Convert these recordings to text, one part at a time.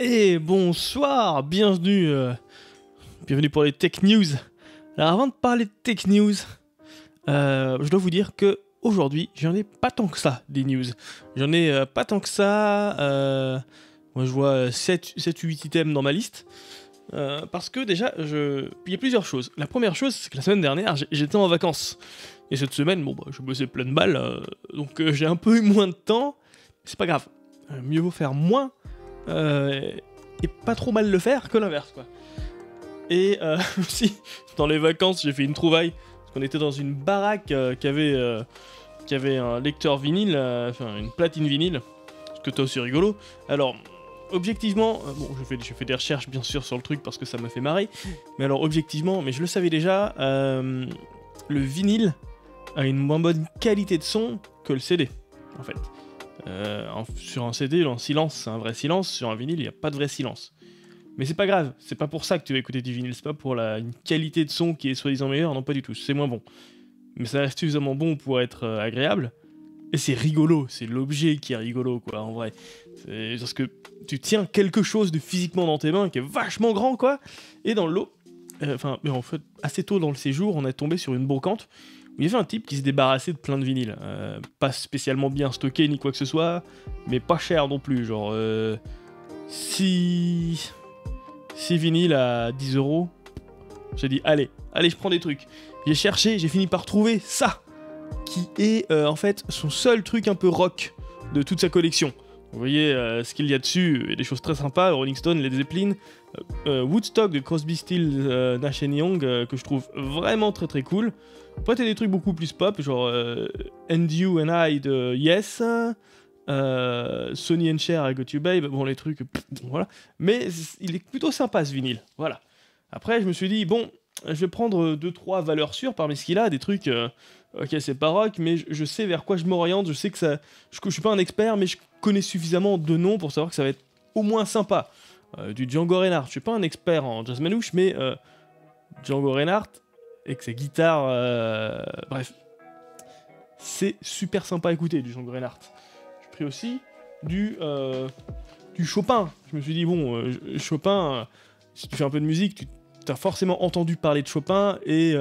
Et bonsoir, bienvenue pour les Tech News. Alors avant de parler de Tech News, je dois vous dire que aujourd'hui, j'en ai pas tant que ça des news. J'en ai pas tant que ça. Moi je vois 7-8 items dans ma liste. Parce que déjà, il y a plusieurs choses. La première chose, c'est que la semaine dernière, j'étais en vacances. Et cette semaine, je bossais plein de balles, donc j'ai un peu eu moins de temps. C'est pas grave. Mieux vaut faire moins et pas trop mal le faire que l'inverse, quoi. Et aussi, dans les vacances, j'ai fait une trouvaille. Parce qu'on était dans une baraque qui avait un lecteur vinyle, enfin une platine vinyle. Ce que t'as aussi rigolo. Alors, objectivement, j'ai fait des recherches bien sûr sur le truc parce que ça m'a fait marrer. Mais alors, objectivement, mais je le savais déjà, le vinyle a une moins bonne qualité de son que le CD, en fait. Sur un CD, le silence, c'est un vrai silence. Sur un vinyle, il n'y a pas de vrai silence. Mais c'est pas grave, c'est pas pour ça que tu vas écouter du vinyle, c'est pas pour une qualité de son qui est soi-disant meilleure, non pas du tout, c'est moins bon. Mais ça reste suffisamment bon pour être agréable. Et c'est rigolo, c'est l'objet qui est rigolo, quoi, en vrai. C'est parce que tu tiens quelque chose de physiquement dans tes mains qui est vachement grand, quoi. Et dans l'eau, mais en fait, assez tôt dans le séjour, on est tombé sur une brocante où il y avait un type qui se débarrassait de plein de vinyles. Pas spécialement bien stocké ni quoi que ce soit, mais pas cher non plus. Genre, 6 vinyles à 10 euros. J'ai dit, allez, je prends des trucs. J'ai cherché, j'ai fini par trouver ça, qui est en fait son seul truc un peu rock de toute sa collection. Vous voyez ce qu'il y a dessus, il y a des choses très sympas, Rolling Stone, Led Zeppelin, Woodstock de Crosby, Stills, Nash Young, que je trouve vraiment très très cool. Après t'as des trucs beaucoup plus pop, genre And You and I de Yes, Sonny and Cher, I Got You Babe, bon les trucs, voilà. Mais il est plutôt sympa ce vinyle, voilà. Après je me suis dit, bon, je vais prendre 2-3 valeurs sûres parmi ce qu'il a, des trucs... ok, c'est pas rock, mais je sais vers quoi je m'oriente, je sais que ça... Je suis pas un expert, mais je connais suffisamment de noms pour savoir que ça va être au moins sympa. Du Django Reinhardt, je suis pas un expert en jazz manouche, mais Django Reinhardt, avec sa guitare... bref. C'est super sympa à écouter, du Django Reinhardt. J'ai pris aussi du Chopin. Je me suis dit, bon, Chopin, si tu fais un peu de musique, tu as forcément entendu parler de Chopin, et...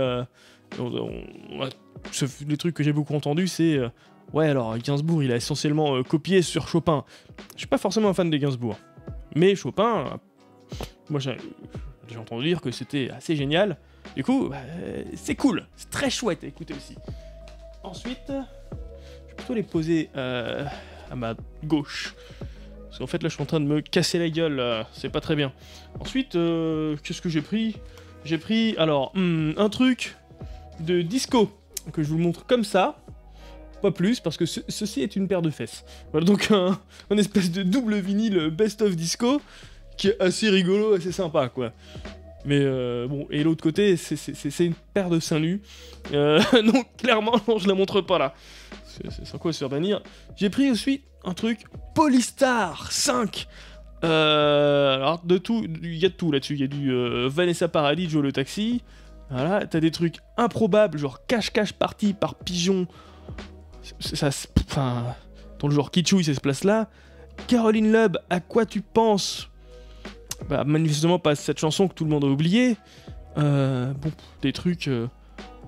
les trucs que j'ai beaucoup entendus, c'est ouais, alors Gainsbourg, il a essentiellement copié sur Chopin. Je suis pas forcément un fan de Gainsbourg, mais Chopin, moi j'ai entendu dire que c'était assez génial. Du coup, c'est cool, c'est très chouette à écouter aussi. Ensuite, je vais plutôt les poser à ma gauche. Parce qu'en fait, là, je suis en train de me casser la gueule, c'est pas très bien. Ensuite, qu'est-ce que j'ai pris? J'ai pris, alors, un truc de disco, que je vous montre comme ça, pas plus, parce que ceci est une paire de fesses. Voilà, donc un espèce de double vinyle best-of disco, qui est assez rigolo, assez sympa, quoi. Mais bon, et l'autre côté, c'est une paire de seins nus. Donc clairement, non, je la montre pas là. C'est sans quoi se faire bannir. J'ai pris aussi un truc Polystar 5. Alors de tout, il y a de tout là-dessus. Il y a du Vanessa Paradis, Joe le Taxi. Voilà, t'as des trucs improbables, genre cache-cache party par pigeon. Enfin, dans le genre kitschouille, c'est ce place-là. Caroline Lubb, à quoi tu penses? Bah, manifestement pas cette chanson que tout le monde a oublié. Bon, des trucs...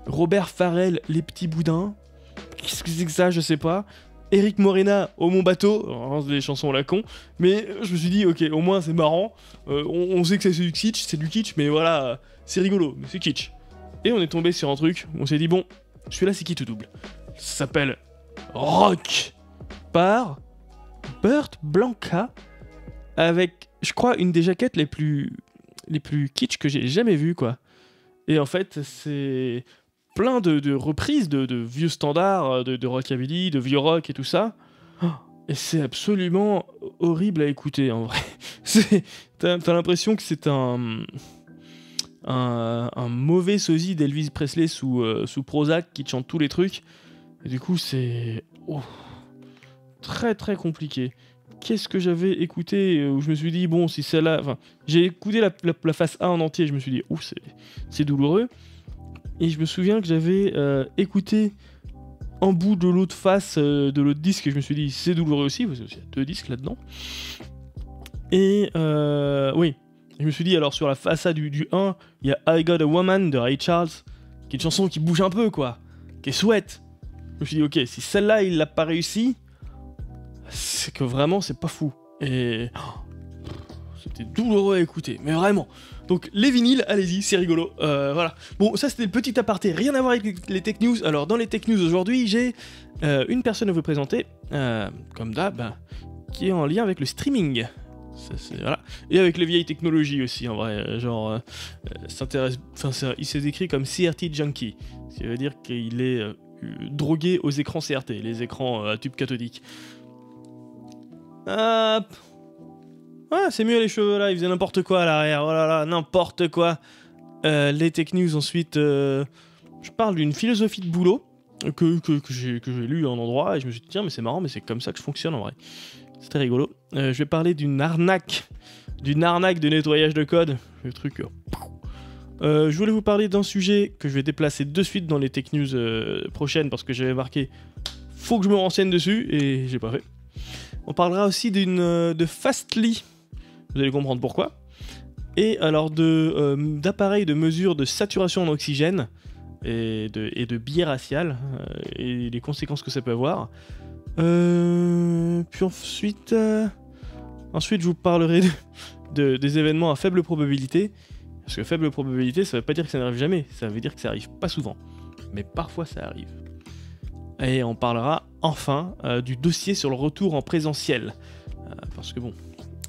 Robert Farrell, Les Petits Boudins. Qu'est-ce que c'est que ça? Je sais pas. Eric Morena, Au Mon Bateau. Alors, c'est des chansons à la con. Mais je me suis dit, ok, au moins c'est marrant. On sait que c'est du kitsch, mais voilà, c'est rigolo, mais c'est kitsch. Et on est tombé sur un truc où on s'est dit, bon, celui-là c'est qui tout double? Ça s'appelle Rock par Burt Blanca, avec, je crois, une des jaquettes les plus kitsch que j'ai jamais vues, quoi. Et en fait, c'est plein de reprises de vieux standards, de rockabilly, de vieux rock et tout ça. Et c'est absolument horrible à écouter, en vrai. T'as l'impression que c'est un mauvais sosie d'Elvis Presley sous Prozac qui te chante tous les trucs. Et du coup, c'est très très compliqué. Qu'est-ce que j'avais écouté où je me suis dit, bon, si celle-là... Enfin, j'ai écouté la face A en entier, je me suis dit, ouh, c'est douloureux. Et je me souviens que j'avais écouté un bout de l'autre face de l'autre disque, et je me suis dit, c'est douloureux aussi, parce qu'il y a 2 disques là-dedans. Et oui, je me suis dit, alors sur la façade du 1, il y a I Got a Woman de Ray Charles, qui est une chanson qui bouge un peu, quoi, qui est chouette. Je me suis dit, ok, si celle-là, il l'a pas réussi, c'est que vraiment, c'est pas fou. Et c'était douloureux à écouter, mais vraiment. Donc les vinyles, allez-y, c'est rigolo. Voilà. Bon, ça c'était le petit aparté, rien à voir avec les tech news. Alors dans les tech news aujourd'hui, j'ai une personne à vous présenter, comme d'hab, qui est en lien avec le streaming. Voilà. Et avec les vieilles technologies aussi, en vrai. Genre, s'intéresse. Enfin, il s'est décrit comme CRT junkie, ce qui veut dire qu'il est drogué aux écrans CRT, les écrans à tube cathodique. Hop. Ouais, c'est mieux les cheveux là, ils faisaient n'importe quoi à l'arrière, oh là là, n'importe quoi. Les tech news ensuite, je parle d'une philosophie de boulot que j'ai lu en endroit et je me suis dit tiens mais c'est marrant mais c'est comme ça que je fonctionne en vrai. C'est très rigolo. Je vais parler d'une arnaque de nettoyage de code, le truc. Je voulais vous parler d'un sujet que je vais déplacer de suite dans les tech news prochaines parce que j'avais marqué faut que je me renseigne dessus et j'ai pas fait. On parlera aussi de Fastly. Vous allez comprendre pourquoi. Et alors d'appareils de mesure de saturation en oxygène et de biais racial et les conséquences que ça peut avoir. Puis ensuite, je vous parlerai des événements à faible probabilité. Parce que faible probabilité, ça veut pas dire que ça n'arrive jamais, ça veut dire que ça arrive pas souvent. Mais parfois ça arrive. Et on parlera enfin du dossier sur le retour en présentiel. Parce que bon,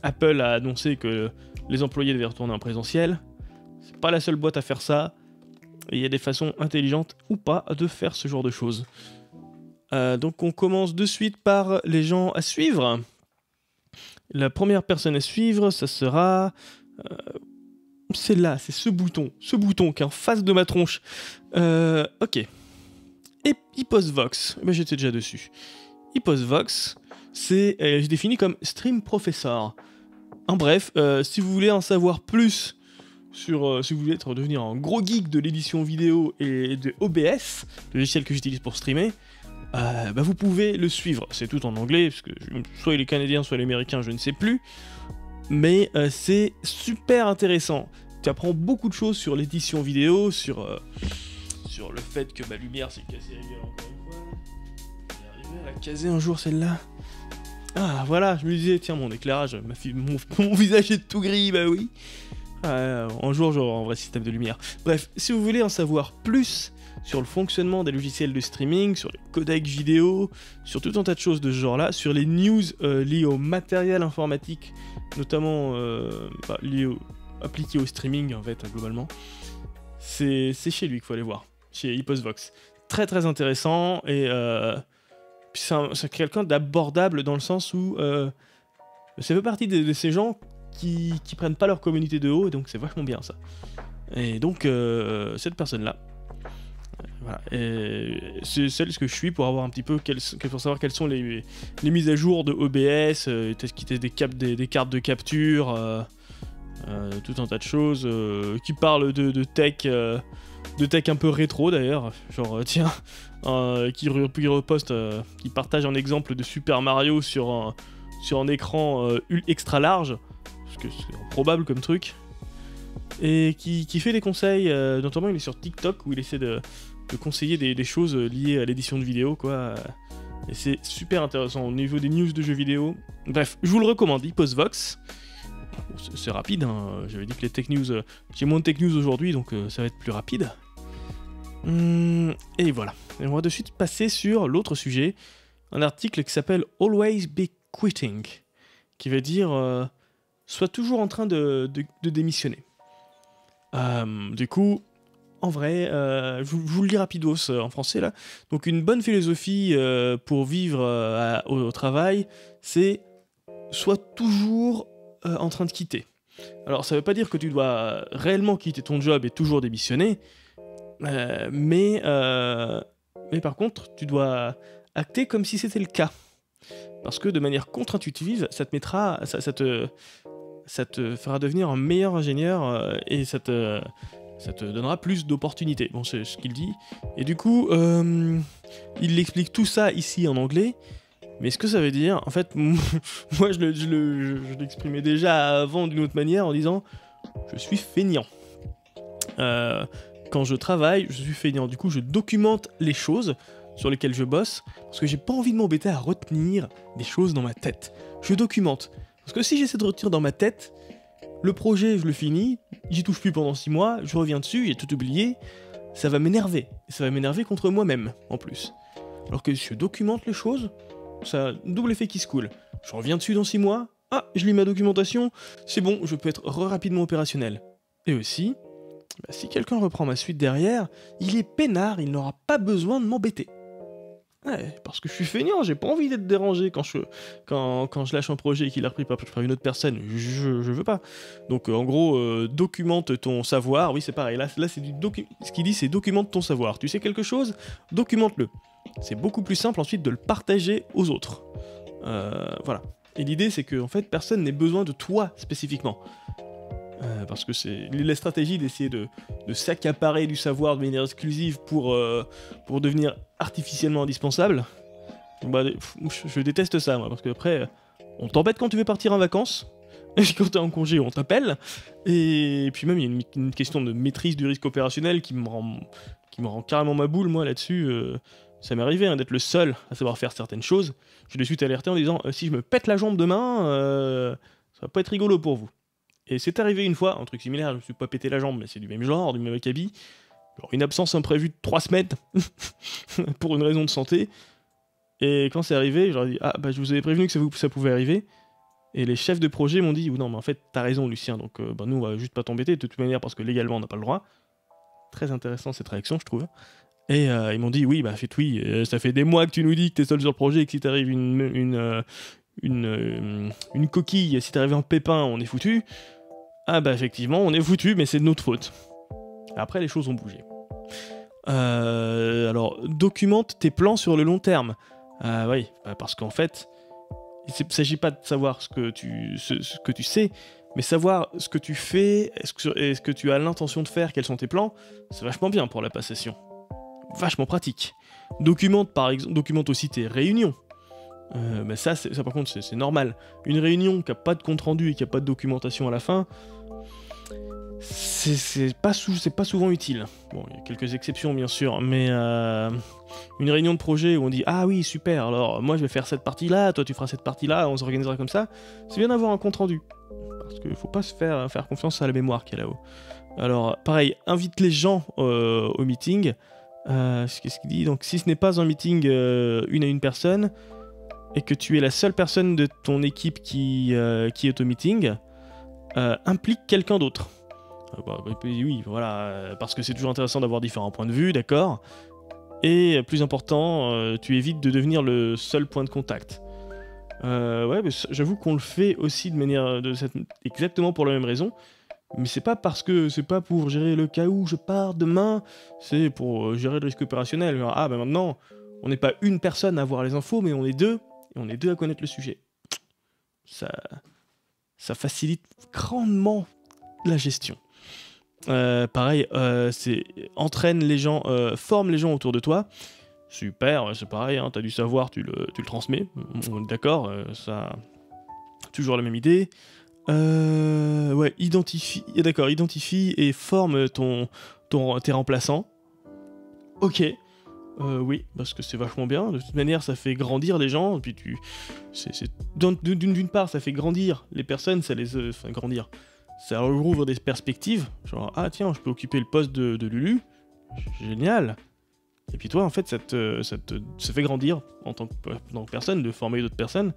Apple a annoncé que les employés devaient retourner en présentiel. C'est pas la seule boîte à faire ça. Et il y a des façons intelligentes ou pas de faire ce genre de choses. Donc on commence de suite par les gens à suivre. La première personne à suivre, ça sera... c'est là, c'est ce bouton qui est en face de ma tronche. Ok. Et HyposVox, ben j'étais déjà dessus. HyposVox, c'est défini comme Stream Professor. En bref, si vous voulez en savoir plus sur, si vous voulez devenir un gros geek de l'édition vidéo et de OBS, le logiciel que j'utilise pour streamer, bah vous pouvez le suivre. C'est tout en anglais, parce que soit il est canadien, soit il est américain, je ne sais plus. Mais c'est super intéressant. Tu apprends beaucoup de choses sur l'édition vidéo, sur le fait que ma lumière s'est cassée la gueule encore une fois. J'arrivais à la caser un jour celle-là. Ah voilà, je me disais, tiens mon éclairage, mon visage est tout gris, bah oui. Un jour j'aurai un vrai système de lumière. Bref, si vous voulez en savoir plus sur le fonctionnement des logiciels de streaming, sur les codecs vidéo, sur tout un tas de choses de ce genre-là, sur les news liées au matériel informatique, notamment appliqué au streaming en fait, globalement, c'est chez lui qu'il faut aller voir, chez HyposVox. Très très intéressant et c'est quelqu'un d'abordable dans le sens où ça fait partie de ces gens qui prennent pas leur communauté de haut et donc c'est vachement bien ça. Et donc cette personne-là, voilà, c'est celle que je suis pour avoir un petit peu pour savoir quelles sont les mises à jour de OBS, qui testent des cartes de capture, tout un tas de choses, qui parlent de tech un peu rétro d'ailleurs, genre tiens, qui reposte, qui partage un exemple de Super Mario sur un écran extra large, parce que c'est improbable comme truc, et qui fait des conseils, notamment il est sur TikTok où il essaie de conseiller des choses liées à l'édition de vidéo, quoi. Et c'est super intéressant au niveau des news de jeux vidéo. Bref, je vous le recommande, HyposVox. Bon, c'est rapide, hein. J'avais dit que les tech news... j'ai moins de tech news aujourd'hui, donc ça va être plus rapide. Et voilà. Et on va de suite passer sur l'autre sujet. Un article qui s'appelle « Always be quitting », qui veut dire sois toujours en train de démissionner. Du coup... En vrai, je vous le dis rapidos en français là. Donc une bonne philosophie pour vivre au travail, c'est sois toujours en train de quitter. Alors ça veut pas dire que tu dois réellement quitter ton job et toujours démissionner, mais par contre tu dois acter comme si c'était le cas. Parce que de manière contre-intuitive, ça te fera devenir un meilleur ingénieur et ça te donnera plus d'opportunités. Bon, c'est ce qu'il dit. Et du coup, il explique tout ça ici en anglais. Mais ce que ça veut dire, en fait, moi je l'exprimais déjà avant d'une autre manière en disant je suis feignant. Quand je travaille, je suis feignant. Du coup, je documente les choses sur lesquelles je bosse parce que j'ai pas envie de m'embêter à retenir des choses dans ma tête. Je documente. Parce que si j'essaie de retenir dans ma tête, le projet, je le finis, j'y touche plus pendant 6 mois, je reviens dessus, j'ai tout oublié, ça va m'énerver. Et ça va m'énerver contre moi-même, en plus. Alors que si je documente les choses, ça a un double effet qui se coule. Je reviens dessus dans 6 mois, ah, je lis ma documentation, c'est bon, je peux être rapidement opérationnel. Et aussi, si quelqu'un reprend ma suite derrière, il est peinard, il n'aura pas besoin de m'embêter. Ouais, parce que je suis feignant, j'ai pas envie d'être dérangé quand je lâche un projet et qu'il a repris par une autre personne, je veux pas. Donc en gros, documente ton savoir, oui c'est pareil, là c'est ce qu'il dit c'est documente ton savoir. Tu sais quelque chose, documente-le. C'est beaucoup plus simple ensuite de le partager aux autres. Voilà. Et l'idée c'est que en fait personne n'ait besoin de toi spécifiquement. Parce que c'est la stratégie d'essayer de s'accaparer du savoir de manière exclusive pour devenir artificiellement indispensable. Bah, je déteste ça, moi, parce qu'après, on t'embête quand tu veux partir en vacances, et quand t'es en congé, on t'appelle, et puis même, il y a une question de maîtrise du risque opérationnel qui me rend carrément ma boule, moi, là-dessus. Ça m'est arrivé d'être le seul à savoir faire certaines choses. J'ai de suite alerté en disant si je me pète la jambe demain, ça va pas être rigolo pour vous. Et c'est arrivé une fois, un truc similaire, je me suis pas pété la jambe, mais c'est du même genre, du même acabit. Genre une absence imprévue de 3 semaines, pour une raison de santé. Et quand c'est arrivé, je leur ai dit, ah bah je vous avais prévenu que ça pouvait arriver. Et les chefs de projet m'ont dit, non mais en fait t'as raison Lucien, donc nous on va juste pas t'embêter de toute manière parce que légalement on n'a pas le droit. Très intéressant cette réaction je trouve. Et ils m'ont dit, oui bah fait oui, ça fait des mois que tu nous dis que t'es seul sur le projet et que si t'arrive une coquille, si t'arrive un pépin on est foutu. Ah bah effectivement, on est foutu, mais c'est de notre faute. Après, les choses ont bougé. Alors, documente tes plans sur le long terme. Oui, parce qu'en fait, il ne s'agit pas de savoir ce que tu sais, mais savoir ce que tu fais, est-ce que tu as l'intention de faire, quels sont tes plans, c'est vachement bien pour la passation. Vachement pratique. Documente aussi tes réunions. Mais ça par contre c'est normal. Une réunion qui n'a pas de compte rendu et qui n'a pas de documentation à la fin, c'est pas souvent utile. Bon, il y a quelques exceptions bien sûr, mais une réunion de projet où on dit ah oui super, alors moi je vais faire cette partie là, toi tu feras cette partie là, on s'organisera comme ça, c'est bien d'avoir un compte rendu. Parce qu'il faut pas se faire confiance à la mémoire qu'il y a là-haut. Alors pareil, invite les gens au meeting. Qu'est-ce qu'il dit? Donc si ce n'est pas un meeting une à une personne, et que tu es la seule personne de ton équipe qui est au meeting, implique quelqu'un d'autre. Oui, voilà, parce que c'est toujours intéressant d'avoir différents points de vue, d'accord. Et plus important, tu évites de devenir le seul point de contact. Ouais, mais j'avoue qu'on le fait aussi de manière exactement pour la même raison. Mais c'est pas parce que c'est pas pour gérer le cas où je pars demain, c'est pour gérer le risque opérationnel. Genre, ah ben maintenant, on n'est pas une personne à avoir les infos, mais on est deux. Et on est deux à connaître le sujet. Ça facilite grandement la gestion. Pareil, c'est entraîne les gens, forme les gens autour de toi. Super, c'est pareil, hein, t'as du savoir, tu le transmets. On est d'accord, ça. Toujours la même idée. Ouais, identifie et forme tes remplaçants. Ok. Oui, parce que c'est vachement bien. De toute manière, ça fait grandir les gens. Et puis d'une part, ça fait grandir les personnes, ça les fait grandir. Ça leur ouvre des perspectives. Genre, ah tiens, je peux occuper le poste de Lulu. Génial. Et puis toi, en fait, ça fait grandir en tant que personne, de former d'autres personnes.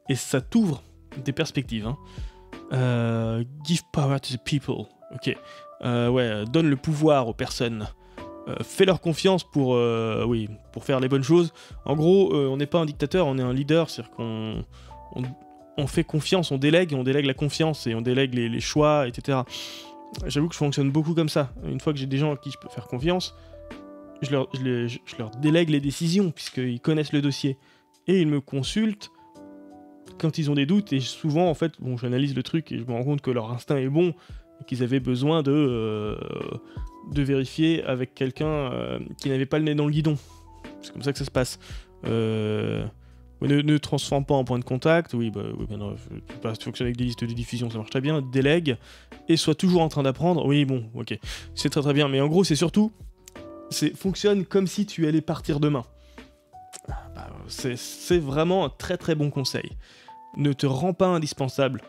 Et ça t'ouvre des perspectives. Hein. Give power to the people. Ok. Ouais, donne le pouvoir aux personnes. Fais-leur confiance pour faire les bonnes choses. En gros, on n'est pas un dictateur, on est un leader. C'est-à-dire qu'on fait confiance, on délègue la confiance et on délègue les choix, etc. J'avoue que je fonctionne beaucoup comme ça. Une fois que j'ai des gens à qui je peux faire confiance, je leur délègue les décisions, puisqu'ils connaissent le dossier. Et ils me consultent quand ils ont des doutes, et souvent, en fait, j'analyse le truc et je me rends compte que leur instinct est bon, et qu'ils avaient besoin de vérifier avec quelqu'un qui n'avait pas le nez dans le guidon. C'est comme ça que ça se passe. Oui, Ne transforme pas en point de contact. Oui, non, tu fonctionnes avec des listes de diffusion, ça marche très bien. Délègue et sois toujours en train d'apprendre. Oui, bon, ok, c'est très très bien. Mais en gros, c'est surtout, fonctionne comme si tu allais partir demain. C'est vraiment un très très bon conseil. Ne te rends pas indispensable,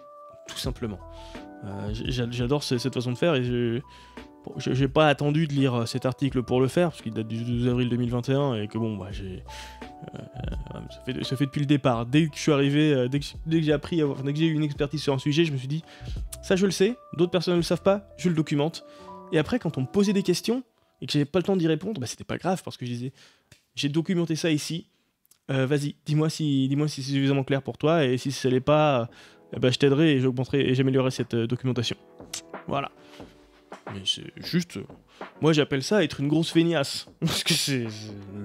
tout simplement. J'adore cette façon de faire et j'ai pas attendu de lire cet article pour le faire, parce qu'il date du 12 avril 2021 et que bon, ça fait depuis le départ. Dès que je suis arrivé, dès que j'ai appris, dès que j'ai eu une expertise sur un sujet, je me suis dit, ça je le sais, d'autres personnes ne le savent pas, je le documente. Et après, quand on me posait des questions et que j'avais pas le temps d'y répondre, c'était pas grave, parce que je disais, j'ai documenté ça ici, vas-y, dis-moi si c'est suffisamment clair pour toi, et si ça l'est pas, je t'aiderai et j'augmenterai et j'améliorerai cette documentation. Voilà. Mais c'est juste... Moi j'appelle ça être une grosse feignasse. Parce que c'est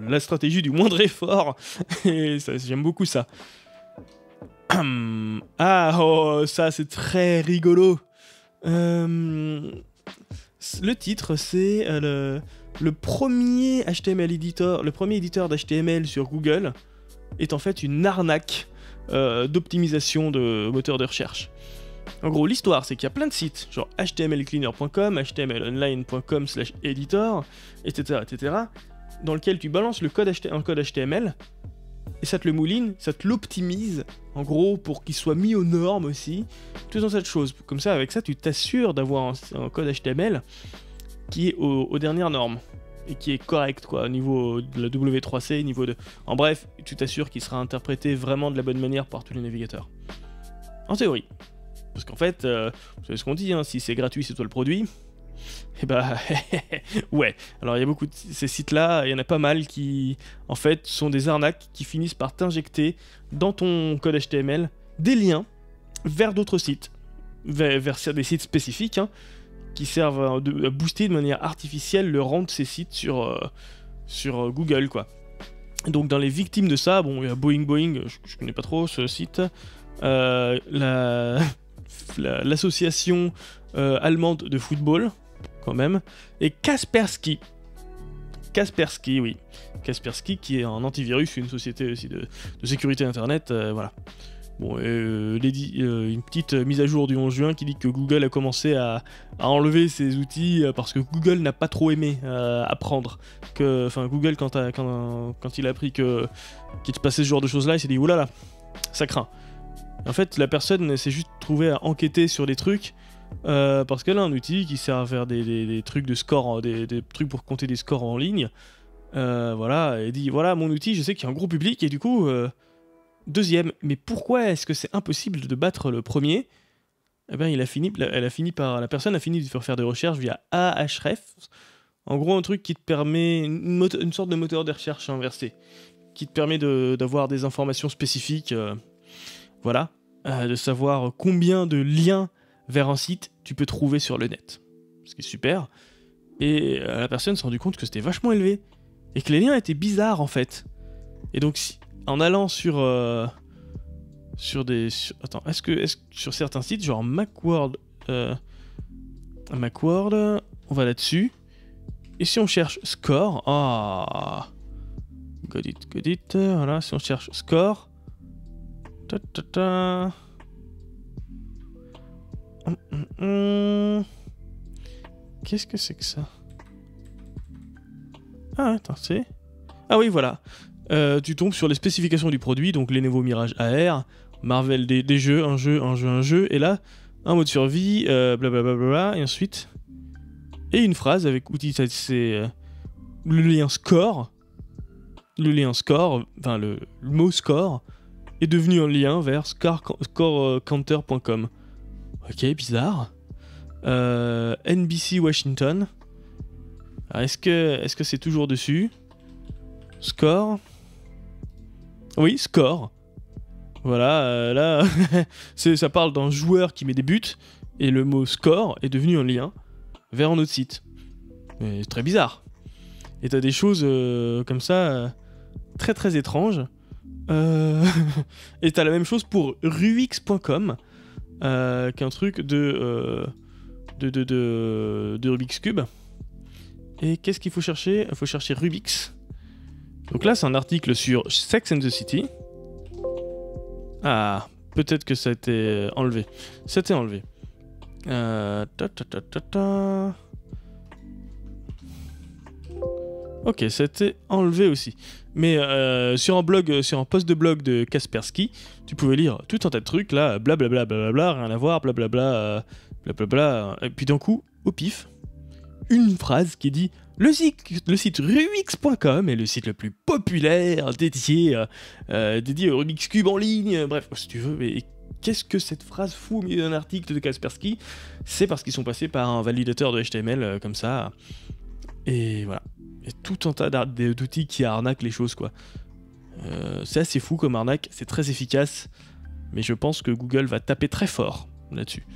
la stratégie du moindre effort. Et j'aime beaucoup ça. Ça c'est très rigolo. Le titre c'est le premier HTML éditeur, le premier éditeur d'HTML sur Google est en fait une arnaque d'optimisation de moteur de recherche. En gros, l'histoire, c'est qu'il y a plein de sites, genre htmlcleaner.com, htmlonline.com/editor, etc., etc., dans lequel tu balances un code HTML, et ça te le mouline, ça te l'optimise, en gros, pour qu'il soit mis aux normes aussi, tout dans cette chose. Comme ça, avec ça, tu t'assures d'avoir un code HTML qui est aux dernières normes, et qui est correct, quoi, au niveau de la W3C, niveau de... En bref, tu t'assures qu'il sera interprété vraiment de la bonne manière par tous les navigateurs. En théorie. Parce qu'en fait, vous savez ce qu'on dit, hein, si c'est gratuit, c'est toi le produit. Et ouais. Alors il y a beaucoup de ces sites-là, il y en a pas mal qui, en fait, sont des arnaques qui finissent par t'injecter dans ton code HTML des liens vers d'autres sites, vers des sites spécifiques, hein, qui servent à booster de manière artificielle le rang de ces sites sur Google, quoi. Donc dans les victimes de ça, bon, il y a Boing, je connais pas trop ce site, l'association allemande de football, quand même, et Kaspersky, oui, Kaspersky qui est un antivirus, une société aussi de sécurité internet, voilà. Bon, une petite mise à jour du 11 juin qui dit que Google a commencé à enlever ses outils parce que Google n'a pas trop aimé apprendre. Enfin, Google, quand il a appris qu'il se passait ce genre de choses-là, il s'est dit « Oulala, ça craint ». En fait, la personne s'est juste trouvée à enquêter sur des trucs parce qu'elle a un outil qui sert à faire des trucs de score, des trucs pour compter des scores en ligne. Voilà, elle dit « Voilà, mon outil, je sais qu'il y a un gros public et du coup... Deuxième, mais pourquoi est-ce que c'est impossible de battre le premier ? Eh bien, la personne a fini de faire des recherches via Ahrefs. En gros, un truc qui te permet, une sorte de moteur de recherche inversé, qui te permet d'avoir des informations spécifiques, voilà, de savoir combien de liens vers un site tu peux trouver sur le net. Ce qui est super. Et la personne s'est rendu compte que c'était vachement élevé, et que les liens étaient bizarres en fait. Et donc, en allant sur certains sites, genre Macworld, on va là-dessus, et si on cherche score, got it, voilà, si on cherche score, qu'est-ce que c'est que ça? Ah, attends, ah oui, voilà. Tu tombes sur les spécifications du produit, donc Lenovo Mirage AR, Marvel des jeux, un jeu, et là, un mode survie, blablabla, et ensuite, et une phrase avec outil, c'est le lien score, enfin le mot score, est devenu un lien vers scorecounter.com. Ok, bizarre. NBC Washington. Alors, est-ce que c'est toujours dessus? Score. Oui, score. Voilà, là, ça parle d'un joueur qui met des buts, et le mot score est devenu un lien vers un autre site. C'est très bizarre. Et t'as des choses comme ça, très très étranges. Et t'as la même chose pour Rubix.com, qui est un truc de Rubik's Cube. Et qu'est-ce qu'il faut chercher? Il faut chercher Rubix. Donc là, c'est un article sur Sex and the City. Ah, peut-être que ça a été enlevé. C'était enlevé. Ok, c'était enlevé aussi. Mais sur un post de blog de Kaspersky, tu pouvais lire tout un tas de trucs, là, blablabla, blablabla, rien à voir, blablabla, blablabla. Et puis d'un coup, au pif, une phrase qui dit le site Rubix.com est le site le plus populaire dédié au Rubik's Cube en ligne. Bref, si tu veux, mais qu'est-ce que cette phrase fout au milieu d'un article de Kaspersky? C'est parce qu'ils sont passés par un validateur de HTML comme ça. Et voilà. Et tout un tas d'outils qui arnaquent les choses, quoi. C'est assez fou comme arnaque, c'est très efficace. Mais je pense que Google va taper très fort là-dessus.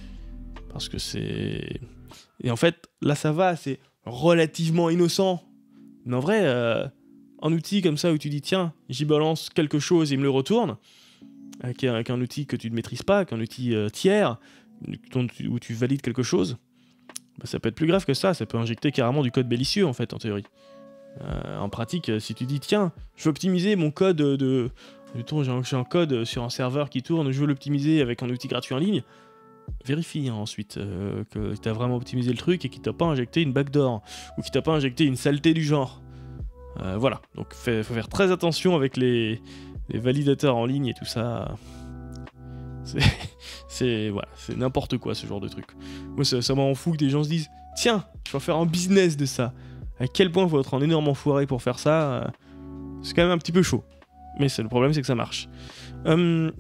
Parce que c'est... Et en fait, là ça va, c'est relativement innocent. Mais en vrai, un outil comme ça où tu dis tiens, j'y balance quelque chose et il me le retourne, avec un outil que tu ne maîtrises pas, qu'un outil tiers, où tu valides quelque chose, bah, ça peut être plus grave que ça peut injecter carrément du code malicieux en fait, en théorie. En pratique, si tu dis tiens, je veux optimiser mon code j'ai un code sur un serveur qui tourne, je veux l'optimiser avec un outil gratuit en ligne, vérifie ensuite que tu as vraiment optimisé le truc et qu'il t'a pas injecté une backdoor ou qu'il t'a pas injecté une saleté du genre. Voilà, donc faut faire très attention avec les validateurs en ligne et tout ça. C'est n'importe quoi ce genre de truc. Moi ça m'en fout que des gens se disent tiens, je vais faire un business de ça. À quel point faut être un énorme enfoiré pour faire ça, c'est quand même un petit peu chaud. Mais le problème c'est que ça marche. On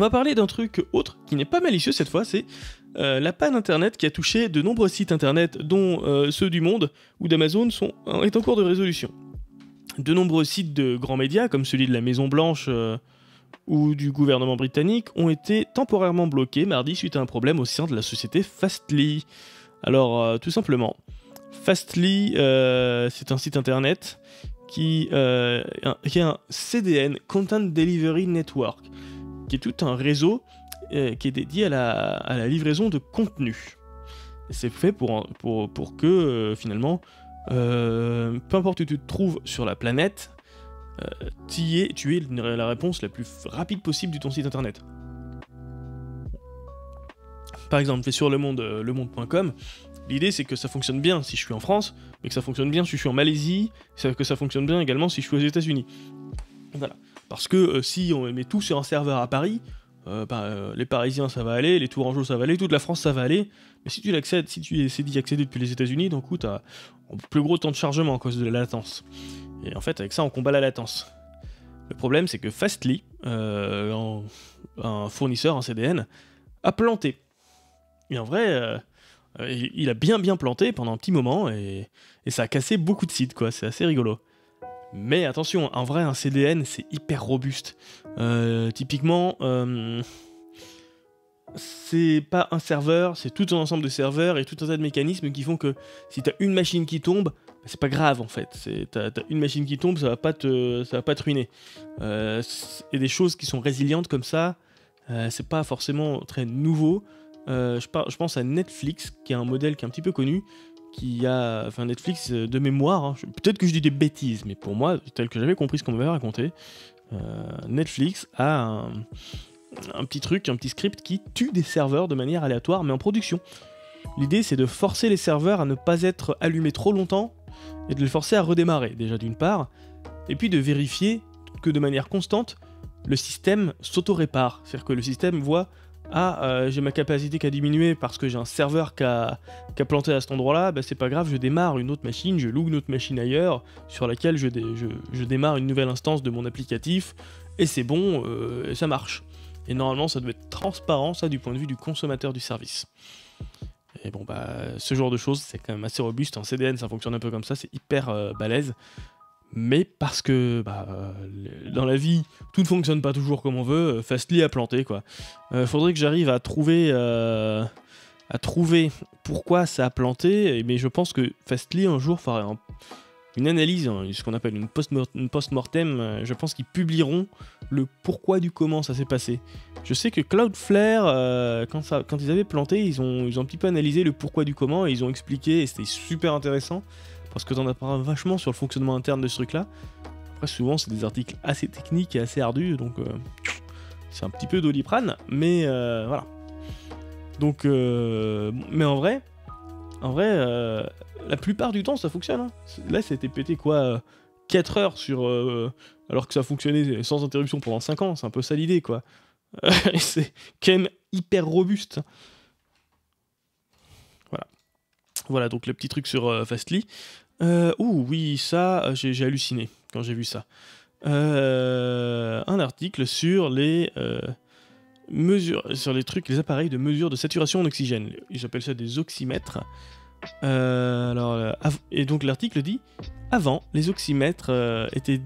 va parler d'un truc autre, qui n'est pas malicieux cette fois, c'est la panne internet qui a touché de nombreux sites internet, dont ceux du Monde ou d'Amazon, est en cours de résolution. De nombreux sites de grands médias, comme celui de la Maison Blanche ou du gouvernement britannique, ont été temporairement bloqués mardi suite à un problème au sein de la société Fastly. Alors, tout simplement, Fastly, c'est un site internet qui est un CDN, Content Delivery Network, qui est tout un réseau qui est dédié à la livraison de contenu. C'est fait pour que, finalement, peu importe où tu te trouves sur la planète, tu aies la réponse la plus rapide possible de ton site internet. Par exemple, tu es sur lemonde.com, l'idée c'est que ça fonctionne bien si je suis en France, mais que ça fonctionne bien si je suis en Malaisie, que ça fonctionne bien également si je suis aux États-Unis. Voilà. Parce que si on met tout sur un serveur à Paris, les Parisiens ça va aller, les Tourangeaux ça va aller, toute la France ça va aller, mais si tu essaies d'y accéder depuis les États-Unis, d'un coup t'as un plus gros temps de chargement à cause de la latence. Et en fait avec ça on combat la latence. Le problème c'est que Fastly, un fournisseur, un CDN, a planté. Et en vrai, il a bien planté pendant un petit moment et ça a cassé beaucoup de sites, quoi, c'est assez rigolo. Mais attention, en vrai, un CDN, c'est hyper robuste. Typiquement, c'est pas un serveur, c'est tout un ensemble de serveurs et tout un tas de mécanismes qui font que si t'as une machine qui tombe, c'est pas grave en fait. T'as une machine qui tombe, ça va pas te ruiner. Et des choses qui sont résilientes comme ça, c'est pas forcément très nouveau. Je pense à Netflix, qui est un modèle qui est un petit peu connu, enfin Netflix de mémoire, hein. Peut-être que je dis des bêtises, mais pour moi, tel que j'avais compris ce qu'on m'avait raconté, Netflix a un petit truc, un petit script qui tue des serveurs de manière aléatoire, mais en production. L'idée, c'est de forcer les serveurs à ne pas être allumés trop longtemps, et de les forcer à redémarrer, déjà d'une part, et puis de vérifier que de manière constante, le système s'auto-répare. C'est-à-dire que le système voit j'ai ma capacité qui a diminué parce que j'ai un serveur qui a planté à cet endroit-là, bah c'est pas grave, je démarre une autre machine, je loue une autre machine ailleurs, sur laquelle je démarre une nouvelle instance de mon applicatif, et c'est bon, et ça marche. Et normalement, ça doit être transparent, ça, du point de vue du consommateur du service. Et bon, bah, ce genre de choses, c'est quand même assez robuste. En CDN, ça fonctionne un peu comme ça, c'est hyper balèze. Mais parce que dans la vie, tout ne fonctionne pas toujours comme on veut, Fastly a planté, quoi. Faudrait que j'arrive à trouver pourquoi ça a planté, mais je pense que Fastly un jour fera une analyse, ce qu'on appelle une post-mortem. Je pense qu'ils publieront le pourquoi du comment ça s'est passé. Je sais que Cloudflare, quand ils avaient planté, ils ont un petit peu analysé le pourquoi du comment et ils ont expliqué, et c'était super intéressant. Parce que t'en apprends vachement sur le fonctionnement interne de ce truc-là. Après, souvent, c'est des articles assez techniques et assez ardus, donc C'est un petit peu Doliprane, mais voilà. Donc, mais en vrai, la plupart du temps, ça fonctionne. Hein. Là, ça a été pété quoi 4 heures sur... alors que ça fonctionnait sans interruption pendant 5 ans, c'est un peu ça l'idée, quoi. C'est quand même hyper robuste. Voilà, donc le petit truc sur Fastly. Oui, ça, j'ai halluciné quand j'ai vu ça. Un article sur les mesures, sur les appareils de mesure de saturation en oxygène. Ils appellent ça des oxymètres. Et donc l'article dit: avant, les oxymètres étaient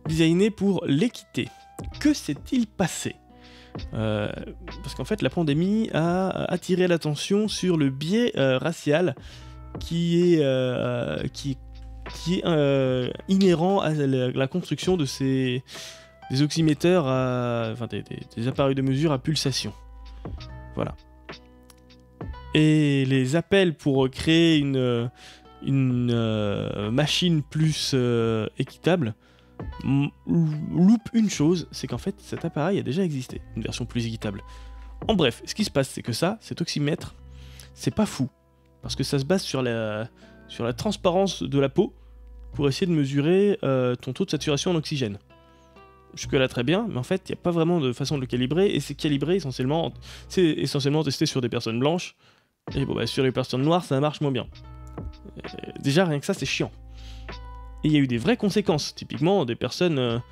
designés pour l'équité. Que s'est-il passé ? Parce qu'en fait, la pandémie a attiré l'attention sur le biais racial qui est inhérent à la construction de des oxyméteurs, des appareils de mesure à pulsation. Voilà. Et les appels pour créer une machine plus équitable loupe une chose, c'est qu'en fait cet appareil a déjà existé, une version plus équitable. En bref, ce qui se passe, c'est que cet oxymètre, c'est pas fou, parce que ça se base sur la transparence de la peau pour essayer de mesurer ton taux de saturation en oxygène. Jusque-là très bien, mais en fait il n'y a pas vraiment de façon de le calibrer, et c'est calibré essentiellement testé sur des personnes blanches, et sur les personnes noires ça marche moins bien. Déjà rien que ça c'est chiant. Et il y a eu des vraies conséquences, typiquement des personnes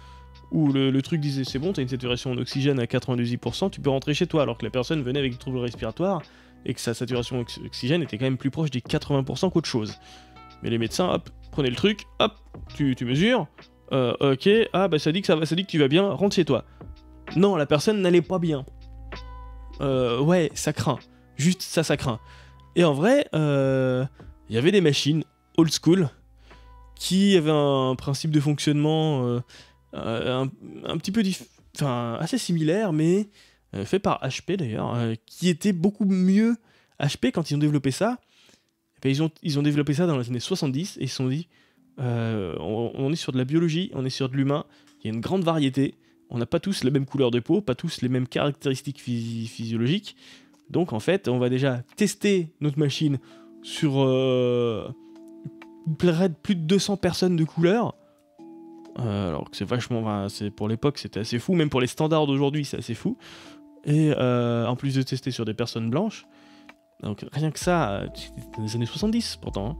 où le truc disait c'est bon, t'as une saturation en oxygène à 98%, tu peux rentrer chez toi, alors que la personne venait avec des troubles respiratoires et que sa saturation en oxygène était quand même plus proche des 80% qu'autre chose. Mais les médecins, hop, prenez le truc, hop, tu mesures, ok, ça dit que tu vas bien, rentre chez toi. Non, la personne n'allait pas bien. Ouais, ça craint. Juste ça craint. Et en vrai, il y avait des machines old school qui avait un principe de fonctionnement un petit peu assez similaire, mais fait par HP d'ailleurs, qui était beaucoup mieux. HP, quand ils ont développé ça, ils ont développé ça dans les années 70, et ils se sont dit, on est sur de la biologie, on est sur de l'humain, il y a une grande variété, on n'a pas tous la même couleur de peau, pas tous les mêmes caractéristiques physiologiques, donc en fait, on va déjà tester notre machine sur... plus de 200 personnes de couleur, alors que c'est vachement, pour l'époque c'était assez fou, même pour les standards d'aujourd'hui c'est assez fou, et en plus de tester sur des personnes blanches, donc rien que ça, dans les années 70 pourtant, hein.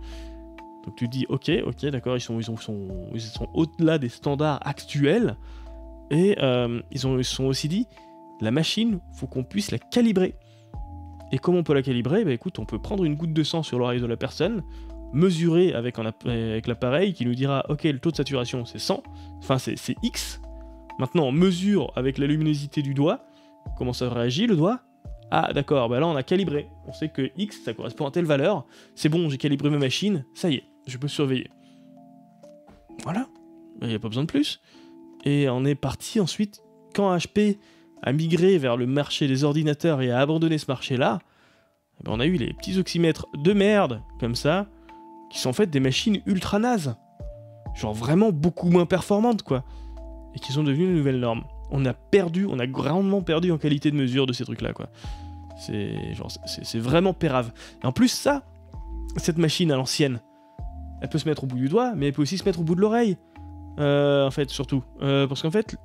Donc tu te dis ok d'accord, ils sont au-delà des standards actuels, et ils se sont aussi dit, la machine, faut qu'on puisse la calibrer. Et comment on peut la calibrer ? Écoute, on peut prendre une goutte de sang sur l'oreille de la personne, mesurer avec l'appareil qui nous dira ok, le taux de saturation c'est 100, enfin c'est X. Maintenant on mesure avec la luminosité du doigt comment ça réagit le doigt. Ah d'accord, là on a calibré, on sait que X ça correspond à telle valeur, c'est bon, j'ai calibré ma machine, ça y est, je peux surveiller. Voilà, il n'y a pas besoin de plus. Et on est parti ensuite, quand HP a migré vers le marché des ordinateurs et a abandonné ce marché là, on a eu les petits oxymètres de merde comme ça, qui sont en fait des machines ultra nazes, genre vraiment beaucoup moins performantes quoi, et qui sont devenues une nouvelle norme. On a grandement perdu en qualité de mesure de ces trucs là quoi. C'est vraiment pérave. Et en plus cette machine à l'ancienne, elle peut se mettre au bout du doigt, mais elle peut aussi se mettre au bout de l'oreille. En fait, surtout. Parce qu'en fait,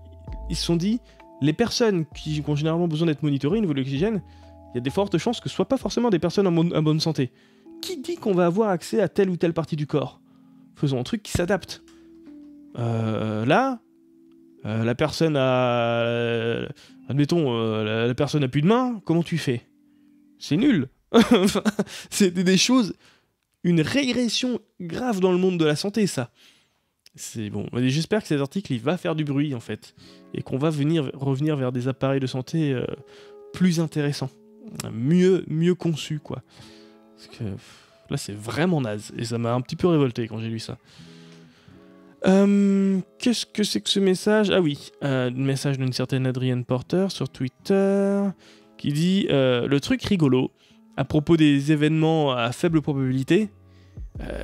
ils se sont dit, les personnes qui ont généralement besoin d'être monitorées au niveau de l'oxygène, il y a des fortes chances que ce soit pas forcément des personnes en bonne santé. Qui dit qu'on va avoir accès à telle ou telle partie du corps ? Faisons un truc qui s'adapte. La personne a... admettons, la personne a plus de main, comment tu fais ? C'est nul. C'était des choses... Une régression grave dans le monde de la santé, ça. C'est bon. J'espère que cet article, il va faire du bruit, en fait. Et qu'on va revenir vers des appareils de santé plus intéressants. Mieux conçus, quoi. Parce que là, c'est vraiment naze. Et ça m'a un petit peu révolté quand j'ai lu ça. Qu'est-ce que c'est que ce message ? Ah oui, un message d'une certaine Adrienne Porter sur Twitter qui dit le truc rigolo à propos des événements à faible probabilité,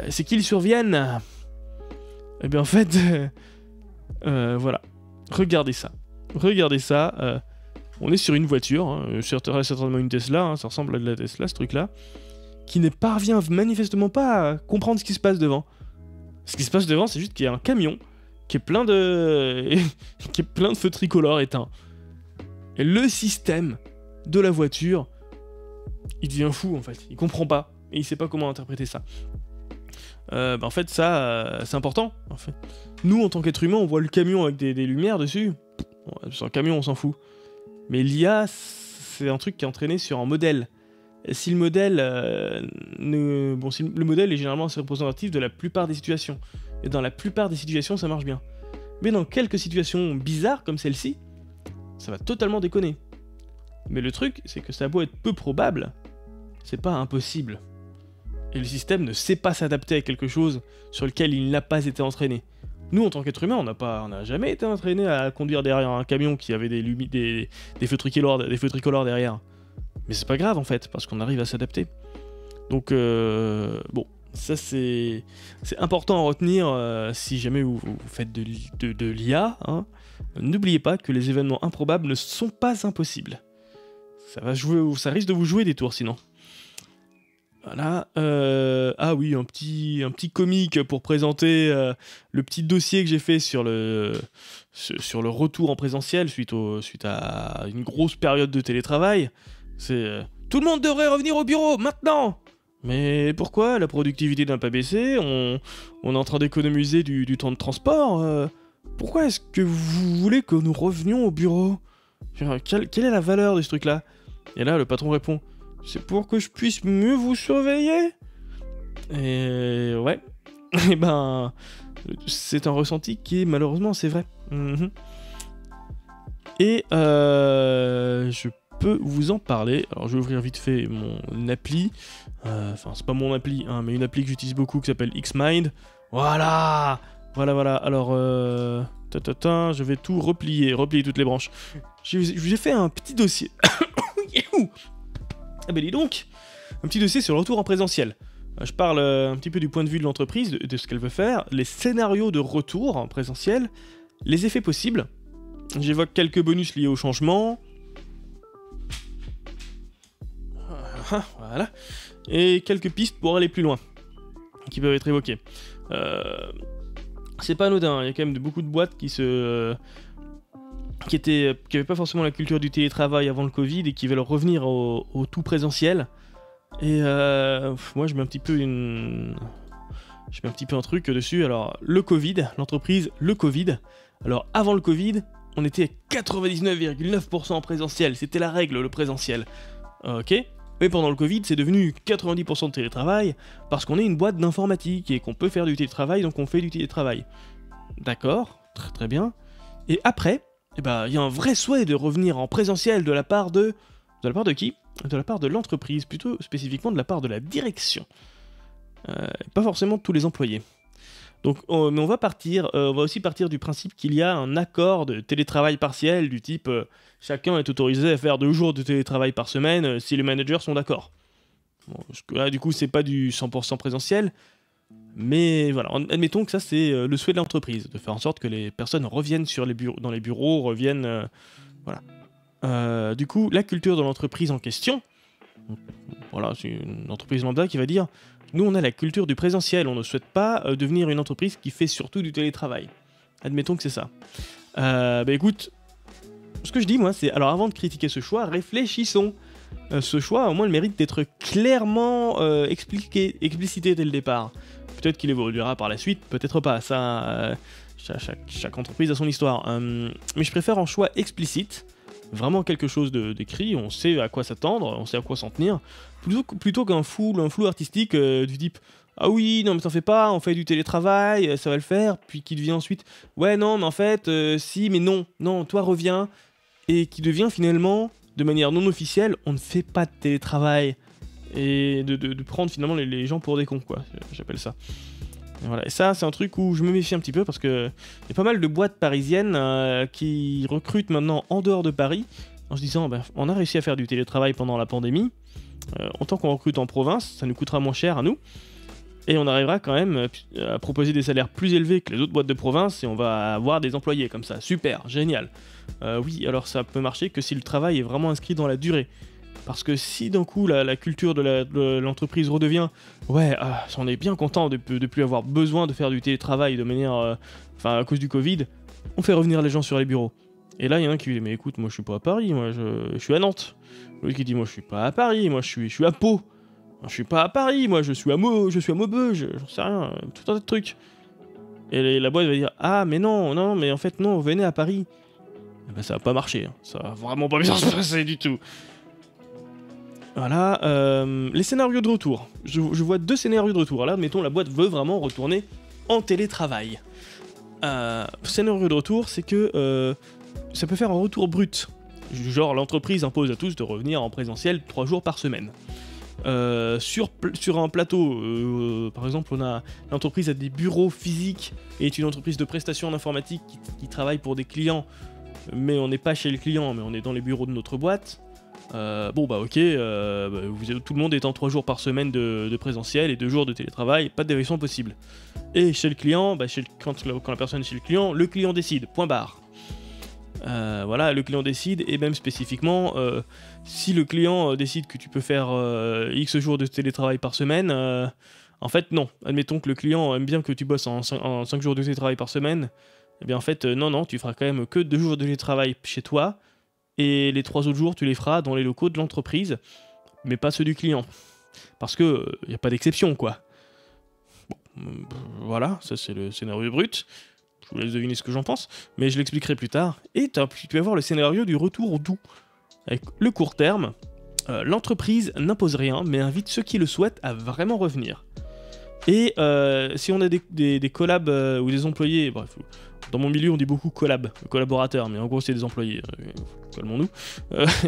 c'est qu'ils surviennent. Et bien en fait, voilà, regardez ça. regardez ça. On est sur une voiture, hein, certainement une Tesla, hein, ça ressemble à de la Tesla ce truc-là, qui ne parvient manifestement pas à comprendre ce qui se passe devant. Ce qui se passe devant, c'est juste qu'il y a un camion qui est plein de qui est plein de feux tricolores éteints. Et le système de la voiture, il devient fou en fait, il comprend pas et il sait pas comment interpréter ça. En fait ça c'est important en fait. Nous en tant qu'être humain, on voit le camion avec des lumières dessus. C'est un camion, on s'en fout. Mais l'IA, c'est un truc qui est entraîné sur un modèle. Et si le modèle si le modèle est généralement assez représentatif de la plupart des situations. Et dans la plupart des situations, ça marche bien. Mais dans quelques situations bizarres comme celle-ci, ça va totalement déconner. Mais le truc, c'est que ça a beau être peu probable, c'est pas impossible. Et le système ne sait pas s'adapter à quelque chose sur lequel il n'a pas été entraîné. Nous, en tant qu'être humain, on n'a jamais été entraîné à conduire derrière un camion qui avait des feux tricolores derrière. Mais c'est pas grave en fait, parce qu'on arrive à s'adapter. Donc, bon, ça c'est important à retenir si jamais vous faites de l'IA. Hein. N'oubliez pas que les événements improbables ne sont pas impossibles. Ça risque de vous jouer des tours sinon. Voilà. Ah oui, un petit comique pour présenter le petit dossier que j'ai fait sur le retour en présentiel suite à une grosse période de télétravail. C'est tout le monde devrait revenir au bureau maintenant. Mais pourquoi? La productivité n'a pas baissé. On est en train d'économiser du temps de transport. Pourquoi est-ce que vous voulez que nous revenions au bureau? Quelle est la valeur de ce truc-là? Et là, le patron répond: c'est pour que je puisse mieux vous surveiller. Et ouais, et ben, c'est un ressenti qui est malheureusement, c'est vrai. Et je peux vous en parler. Alors je vais ouvrir vite fait mon appli. Enfin, c'est pas mon appli, hein, mais une appli que j'utilise beaucoup qui s'appelle Xmind. Voilà. Alors, je vais tout replier toutes les branches. J'ai fait un petit dossier. Ah ben dis donc, un petit dossier sur le retour en présentiel. Je parle un petit peu du point de vue de l'entreprise, de ce qu'elle veut faire, les scénarios de retour en présentiel, les effets possibles. J'évoque quelques bonus liés au changement. Voilà. Et quelques pistes pour aller plus loin, qui peuvent être évoquées. C'est pas anodin, il y a quand même beaucoup de boîtes qui avaient pas forcément la culture du télétravail avant le Covid et qui veulent revenir au tout présentiel. Et moi je mets un petit peu un truc dessus. Alors l'entreprise le Covid. Alors avant le Covid, on était à 99,9% en présentiel. C'était la règle, le présentiel. Ok. Mais pendant le Covid, c'est devenu 90% de télétravail parce qu'on est une boîte d'informatique et qu'on peut faire du télétravail, donc on fait du télétravail. D'accord, très très bien. Et après, il y a un vrai souhait de revenir en présentiel de la part de qui? De la part de l'entreprise, plutôt spécifiquement de la part de la direction. Pas forcément de tous les employés. Donc, mais on va aussi partir du principe qu'il y a un accord de télétravail partiel du type chacun est autorisé à faire 2 jours de télétravail par semaine si les managers sont d'accord. Bon, là, du coup, c'est pas du 100% présentiel, mais voilà, admettons que ça c'est le souhait de l'entreprise, de faire en sorte que les personnes reviennent dans les bureaux, reviennent, voilà. Du coup, la culture de l'entreprise en question, voilà, c'est une entreprise lambda qui va dire: nous on a la culture du présentiel, on ne souhaite pas devenir une entreprise qui fait surtout du télétravail. Admettons que c'est ça. Écoute, ce que je dis moi c'est, alors avant de critiquer ce choix, réfléchissons. Ce choix au moins le mérite d'être clairement explicité dès le départ. Peut-être qu'il évoluera par la suite, peut-être pas, ça chaque entreprise a son histoire. Mais je préfère un choix explicite, vraiment quelque chose d'écrit, on sait à quoi s'attendre, on sait à quoi s'en tenir, plutôt qu'un flou artistique du type: ah oui, non mais t'en fais pas, on fait du télétravail, ça va le faire, puis qui devient ensuite: ouais non mais en fait, si mais non, toi reviens, et qui devient finalement, de manière non officielle, on ne fait pas de télétravail, et de prendre finalement les gens pour des cons, quoi, j'appelle ça. Et voilà. Et ça, c'est un truc où je me méfie un petit peu parce que y a pas mal de boîtes parisiennes qui recrutent maintenant en dehors de Paris en se disant: on a réussi à faire du télétravail pendant la pandémie, autant qu'on recrute en province, ça nous coûtera moins cher à nous. Et on arrivera quand même à proposer des salaires plus élevés que les autres boîtes de province et on va avoir des employés comme ça. Super, génial. Oui, alors ça peut marcher que si le travail est vraiment inscrit dans la durée. Parce que si d'un coup la culture de l'entreprise redevient ouais, on est bien content de plus avoir besoin de faire du télétravail de manière... à cause du Covid, on fait revenir les gens sur les bureaux. Et là, il y en a un qui dit mais écoute, moi je suis pas à Paris, moi je suis à Nantes. L'autre qui dit moi je suis pas à Paris, moi je suis à Pau. Je suis pas à Paris, moi je suis à Maubeuge, j'en sais rien, tout un tas de trucs. Et la boîte va dire ah mais non, mais en fait non, venez à Paris. Et ben, ça va pas marcher, hein. Ça va vraiment pas bien se passer du tout. Voilà, les scénarios de retour. Je vois 2 scénarios de retour. Là, admettons, la boîte veut vraiment retourner en télétravail. Scénario de retour, c'est que ça peut faire un retour brut. Genre, l'entreprise impose à tous de revenir en présentiel 3 jours par semaine. Sur un plateau, par exemple, l'entreprise a des bureaux physiques et est une entreprise de prestations en informatique qui travaille pour des clients, mais on n'est pas chez le client, mais on est dans les bureaux de notre boîte. Bon bah ok, tout le monde est en 3 jours par semaine de présentiel et 2 jours de télétravail, pas de déviation possible. Et chez le client, quand la personne est chez le client décide, point barre. Voilà, le client décide, et même spécifiquement, si le client décide que tu peux faire X jours de télétravail par semaine, en fait non. Admettons que le client aime bien que tu bosses en 5 jours de télétravail par semaine, et bien en fait non, tu feras quand même que 2 jours de télétravail chez toi, et les 3 autres jours tu les feras dans les locaux de l'entreprise, mais pas ceux du client. Parce que y a pas d'exception quoi. Bon, voilà, ça c'est le scénario brut. Je vous laisse deviner ce que j'en pense, mais je l'expliquerai plus tard. Et tu vas voir le scénario du retour doux. Avec le court terme, l'entreprise n'impose rien, mais invite ceux qui le souhaitent à vraiment revenir. Et si on a des collabs ou des employés, bref, dans mon milieu on dit beaucoup collaborateurs, mais en gros c'est des employés, calmons-nous.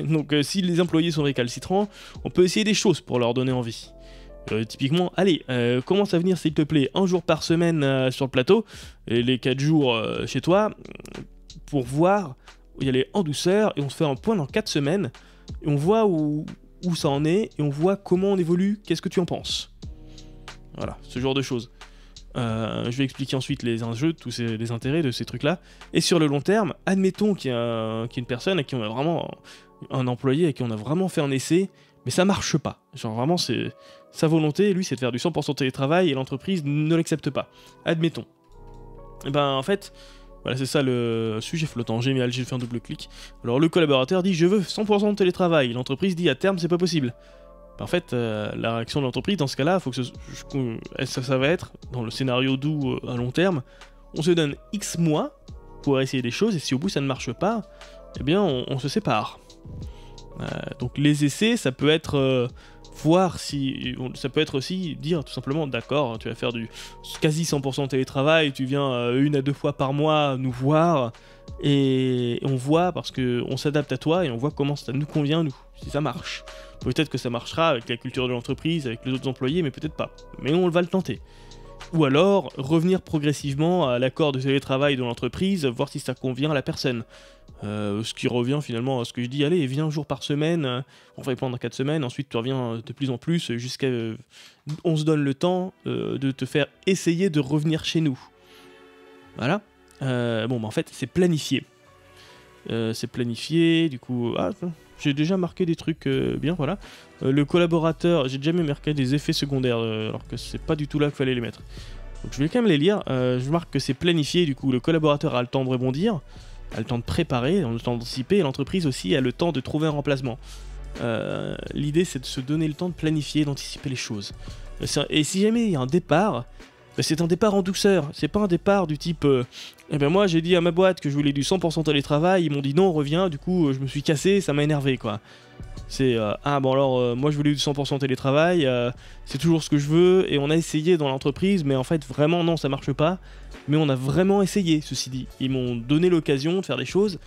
Donc si les employés sont récalcitrants, on peut essayer des choses pour leur donner envie. Typiquement, allez, commence à venir s'il te plaît 1 jour par semaine sur le plateau, et les 4 jours chez toi, pour voir, y aller en douceur, et on se fait un point dans 4 semaines, et on voit où ça en est, et on voit comment on évolue, qu'est-ce que tu en penses. Voilà, ce genre de choses. Je vais expliquer ensuite les enjeux, les intérêts de ces trucs-là. Et sur le long terme, admettons qu'il y a une personne à qui on a vraiment... un employé à qui on a vraiment fait un essai, mais ça marche pas. Genre vraiment, c'est sa volonté, lui, c'est de faire du 100% télétravail et l'entreprise ne l'accepte pas. Admettons. Et ben en fait, voilà, c'est ça le sujet flottant. Génial, j'ai fait un double clic. Alors le collaborateur dit je veux 100% de télétravail. L'entreprise dit à terme c'est pas possible. En fait, la réaction de l'entreprise dans ce cas-là, faut que ça va être, dans le scénario doux à long terme, on se donne X mois pour essayer des choses, et si au bout ça ne marche pas, eh bien on se sépare. Donc les essais, ça peut être voir si... ça peut être aussi dire tout simplement, d'accord, tu vas faire du quasi 100% télétravail, tu viens 1 à 2 fois par mois nous voir, et on voit, parce qu'on s'adapte à toi, et on voit comment ça nous convient, nous, si ça marche. Peut-être que ça marchera avec la culture de l'entreprise, avec les autres employés, mais peut-être pas. Mais on va le tenter. Ou alors, revenir progressivement à l'accord de télétravail de l'entreprise, voir si ça convient à la personne. Ce qui revient finalement à ce que je dis, allez, viens 1 jour par semaine, on va y pendant 4 semaines, ensuite tu reviens de plus en plus, jusqu'à... on se donne le temps de te faire essayer de revenir chez nous. Voilà. En fait, c'est planifié. C'est planifié, du coup... j'ai déjà marqué des trucs bien, voilà. Le collaborateur, j'ai jamais marqué des effets secondaires, alors que c'est pas du tout là qu'il fallait les mettre. Donc je vais quand même les lire. Je marque que c'est planifié, du coup le collaborateur a le temps de rebondir, a le temps de préparer, a le temps d'anticiper, et l'entreprise aussi a le temps de trouver un remplacement. L'idée c'est de se donner le temps de planifier, d'anticiper les choses. Et si jamais il y a un départ, c'est un départ en douceur, c'est pas un départ du type moi j'ai dit à ma boîte que je voulais du 100% télétravail, ils m'ont dit non, reviens, du coup je me suis cassé, ça m'a énervé quoi. C'est moi je voulais du 100% télétravail, c'est toujours ce que je veux, et on a essayé dans l'entreprise, mais en fait vraiment non, ça marche pas, mais on a vraiment essayé, ceci dit. Ils m'ont donné l'occasion de faire des choses,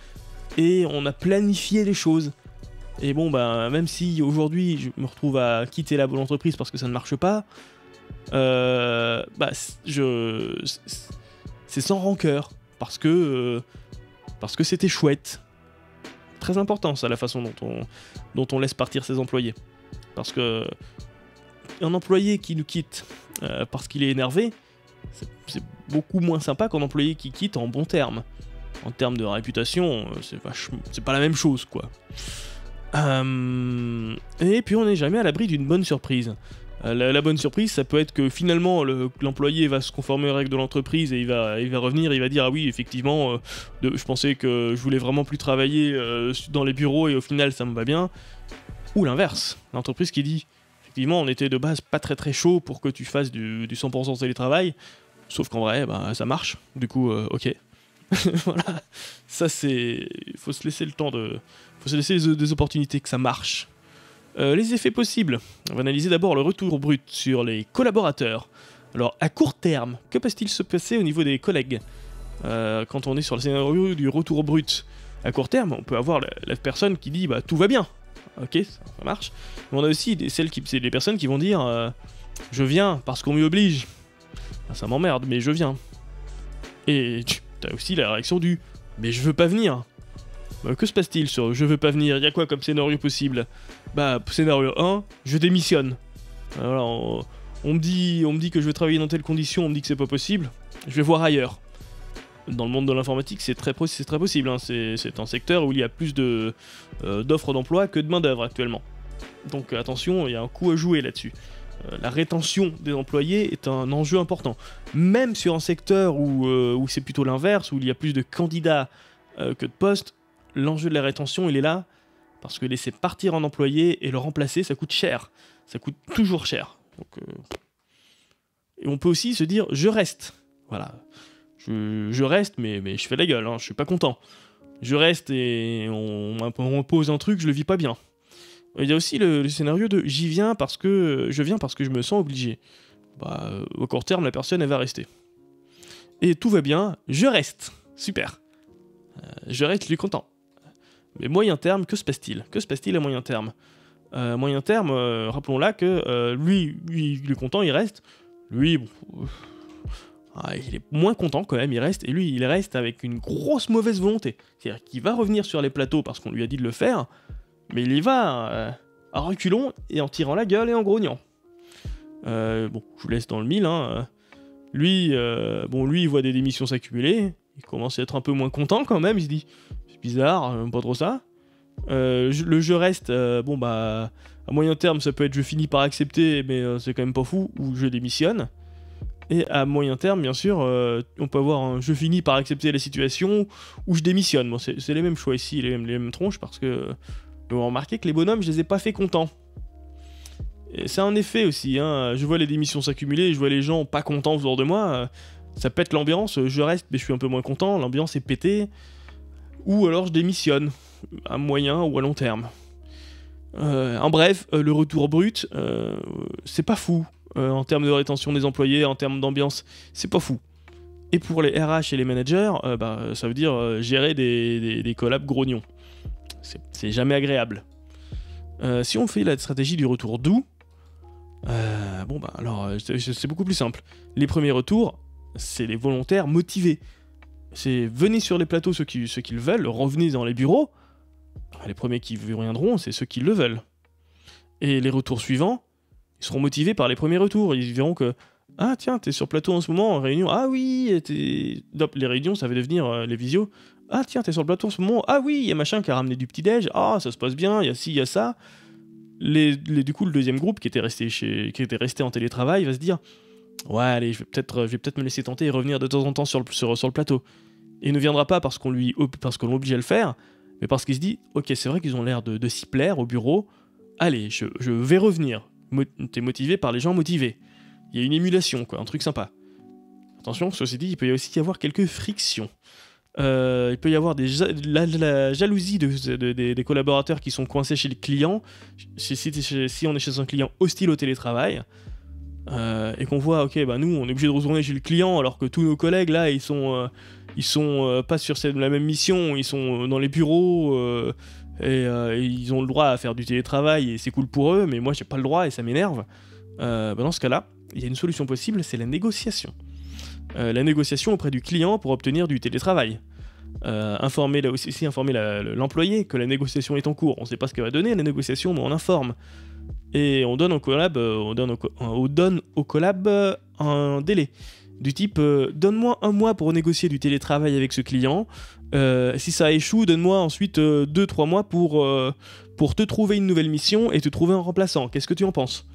et on a planifié les choses. Et bon même si aujourd'hui je me retrouve à quitter l'entreprise parce que ça ne marche pas, c'est sans rancœur, parce que c'était chouette. Très important ça, la façon dont on laisse partir ses employés. Parce que un employé qui nous quitte parce qu'il est énervé, c'est beaucoup moins sympa qu'un employé qui quitte en bon terme. En termes de réputation, c'est pas la même chose, quoi. Et puis on n'est jamais à l'abri d'une bonne surprise. La bonne surprise, ça peut être que finalement l'employé va se conformer aux règles de l'entreprise et il va revenir, il va dire ah oui effectivement, je pensais que je voulais vraiment plus travailler dans les bureaux et au final ça me va bien. Ou l'inverse, l'entreprise qui dit effectivement on était de base pas très chaud pour que tu fasses du 100% télétravail, sauf qu'en vrai bah, ça marche, du coup ok. Voilà, ça c'est... faut se laisser le temps de... faut se laisser des opportunités que ça marche. Les effets possibles. On va analyser d'abord le retour brut sur les collaborateurs. Alors, à court terme, que peut-il se passer au niveau des collègues quand on est sur le scénario du retour brut? À court terme, on peut avoir la personne qui dit bah tout va bien. Ok, ça marche. Mais on a aussi c'est les personnes qui vont dire je viens parce qu'on m'y oblige. Ah, ça m'emmerde, mais je viens. Et t'as aussi la réaction du mais je veux pas venir. Que se passe-t-il sur je veux pas venir? Il y a quoi comme scénario possible? Bah, scénario 1, je démissionne. Voilà, on me dit que je vais travailler dans telles conditions, on me dit que c'est pas possible, je vais voir ailleurs. Dans le monde de l'informatique, c'est très possible, hein. C'est un secteur où il y a plus d'offres d'emploi que de main-d'œuvre actuellement. Donc attention, il y a un coup à jouer là-dessus. La rétention des employés est un enjeu important. Même sur un secteur où c'est plutôt l'inverse, où il y a plus de candidats que de postes, l'enjeu de la rétention, il est là, parce que laisser partir un employé et le remplacer, ça coûte cher. Ça coûte toujours cher. Donc, et on peut aussi se dire, je reste. Voilà. Je reste, mais je fais la gueule, hein, je suis pas content. Je reste et on m'impose un truc, je le vis pas bien. Il y a aussi le scénario de je viens parce que je me sens obligé. Bah, au court terme, la personne, elle va rester. Et tout va bien, je reste. Super. Je reste, je suis content. Mais moyen terme, que se passe-t-il? Que se passe-t-il à moyen terme? Moyen terme, rappelons-là que lui, il est content, il reste. Lui, bon, il est moins content quand même, il reste. Et lui, il reste avec une grosse mauvaise volonté. C'est-à-dire qu'il va revenir sur les plateaux parce qu'on lui a dit de le faire, mais il y va à reculons et en tirant la gueule et en grognant. Bon, je vous laisse dans le mille. Hein. Lui, il voit des démissions s'accumuler. Il commence à être un peu moins content quand même. Il se dit, c'est bizarre, pas trop ça. Le je reste, à moyen terme, ça peut être je finis par accepter, mais c'est quand même pas fou, ou je démissionne. Et à moyen terme, bien sûr, on peut avoir un je finis par accepter la situation, ou je démissionne. Bon, c'est les mêmes choix ici, les mêmes tronches, parce que vous remarquez que les bonhommes, je les ai pas fait contents. Et c'est un effet aussi, hein. Je vois les démissions s'accumuler, je vois les gens pas contents autour de moi, ça pète l'ambiance, je reste mais je suis un peu moins content, l'ambiance est pétée, ou alors je démissionne, à moyen ou à long terme. En bref, le retour brut, c'est pas fou, en termes de rétention des employés, en termes d'ambiance, c'est pas fou. Et pour les RH et les managers, ça veut dire gérer des collabs grognons. C'est jamais agréable. Si on fait la stratégie du retour doux, c'est beaucoup plus simple. Les premiers retours, c'est les volontaires motivés. C'est venez sur les plateaux ceux qui le veulent, revenez dans les bureaux. Les premiers qui viendront, c'est ceux qui le veulent. Et les retours suivants, ils seront motivés par les premiers retours. Ils verront que ah tiens, t'es sur plateau en ce moment, en réunion. Ah oui, les réunions, ça va devenir les visios. Ah tiens, t'es sur le plateau en ce moment. Ah oui, il y a machin qui a ramené du petit-déj. Ah, ça se passe bien, il y a ci, il y a ça. Du coup, le deuxième groupe qui était resté en télétravail va se dire ouais, allez, je vais peut-être me laisser tenter et revenir de temps en temps sur le plateau. Et il ne viendra pas parce qu'on l'oblige à le faire, mais parce qu'il se dit ok, c'est vrai qu'ils ont l'air de s'y plaire au bureau. Allez, je vais revenir. T'es motivé par les gens motivés. Il y a une émulation, quoi, un truc sympa. Attention, ceci dit, il peut aussi y avoir quelques frictions. Il peut y avoir la jalousie des collaborateurs qui sont coincés chez le client. Si on est chez un client hostile au télétravail, et qu'on voit, ok, nous, on est obligé de retourner chez le client alors que tous nos collègues, là, ils sont pas sur la même mission, ils sont dans les bureaux, et ils ont le droit à faire du télétravail et c'est cool pour eux, mais moi, j'ai pas le droit et ça m'énerve. Dans ce cas-là, il y a une solution possible, c'est la négociation. La négociation auprès du client pour obtenir du télétravail. Informer l'employé que la négociation est en cours. On ne sait pas ce qu'elle va donner la négociation, mais on informe. et on donne au collab un délai. Du type, donne-moi 1 mois pour négocier du télétravail avec ce client. Si ça échoue, donne-moi ensuite 2-3 mois pour te trouver une nouvelle mission et te trouver un remplaçant. Qu'est-ce que tu en penses?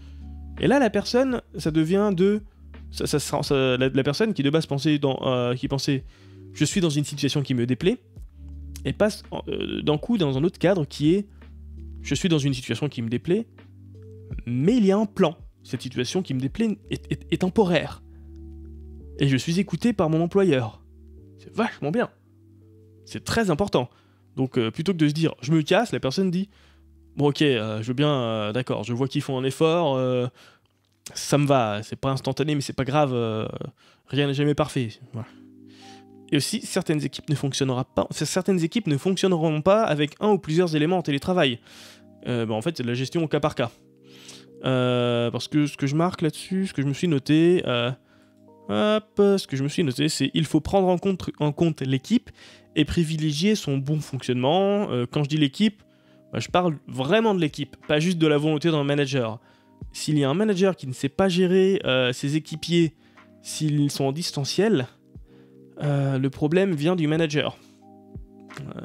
Et là, la personne, ça devient de... la personne qui de base pensait, qui pensait « je suis dans une situation qui me déplaît », et passe d'un coup dans un autre cadre qui est « je suis dans une situation qui me déplaît, mais il y a un plan. Cette situation qui me déplaît est temporaire. Et je suis écouté par mon employeur. » C'est vachement bien. C'est très important. Donc plutôt que de se dire « je me casse », la personne dit « bon ok, je veux bien, d'accord, je vois qu'ils font un effort, ça me va, c'est pas instantané mais c'est pas grave, rien n'est jamais parfait. » Voilà. Et aussi, certaines équipes ne fonctionneront pas avec un ou plusieurs éléments en télétravail. En fait, c'est de la gestion au cas par cas. Parce que ce que je marque là-dessus, ce que je me suis noté... c'est il faut prendre en compte l'équipe et privilégier son bon fonctionnement. Quand je dis l'équipe, je parle vraiment de l'équipe, pas juste de la volonté d'un manager. S'il y a un manager qui ne sait pas gérer ses équipiers, s'ils sont en distanciel, le problème vient du manager.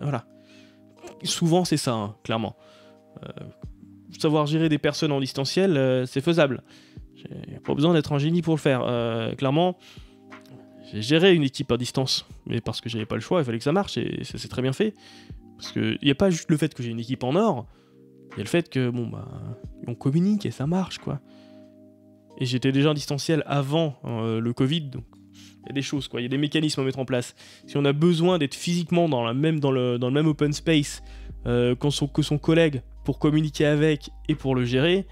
Voilà. Souvent c'est ça, hein, clairement. Savoir gérer des personnes en distanciel, c'est faisable. J'ai pas besoin d'être un génie pour le faire. Clairement, j'ai géré une équipe à distance, mais parce que j'avais pas le choix, il fallait que ça marche, et ça s'est très bien fait. Parce qu'il n'y a pas juste le fait que j'ai une équipe en or, il y a le fait que, on communique et ça marche, quoi. Et j'étais déjà en distanciel avant le Covid, donc il y a des choses, quoi. Il y a des mécanismes à mettre en place. Si on a besoin d'être physiquement dans le même open space que son collègue pour communiquer avec et pour le gérer,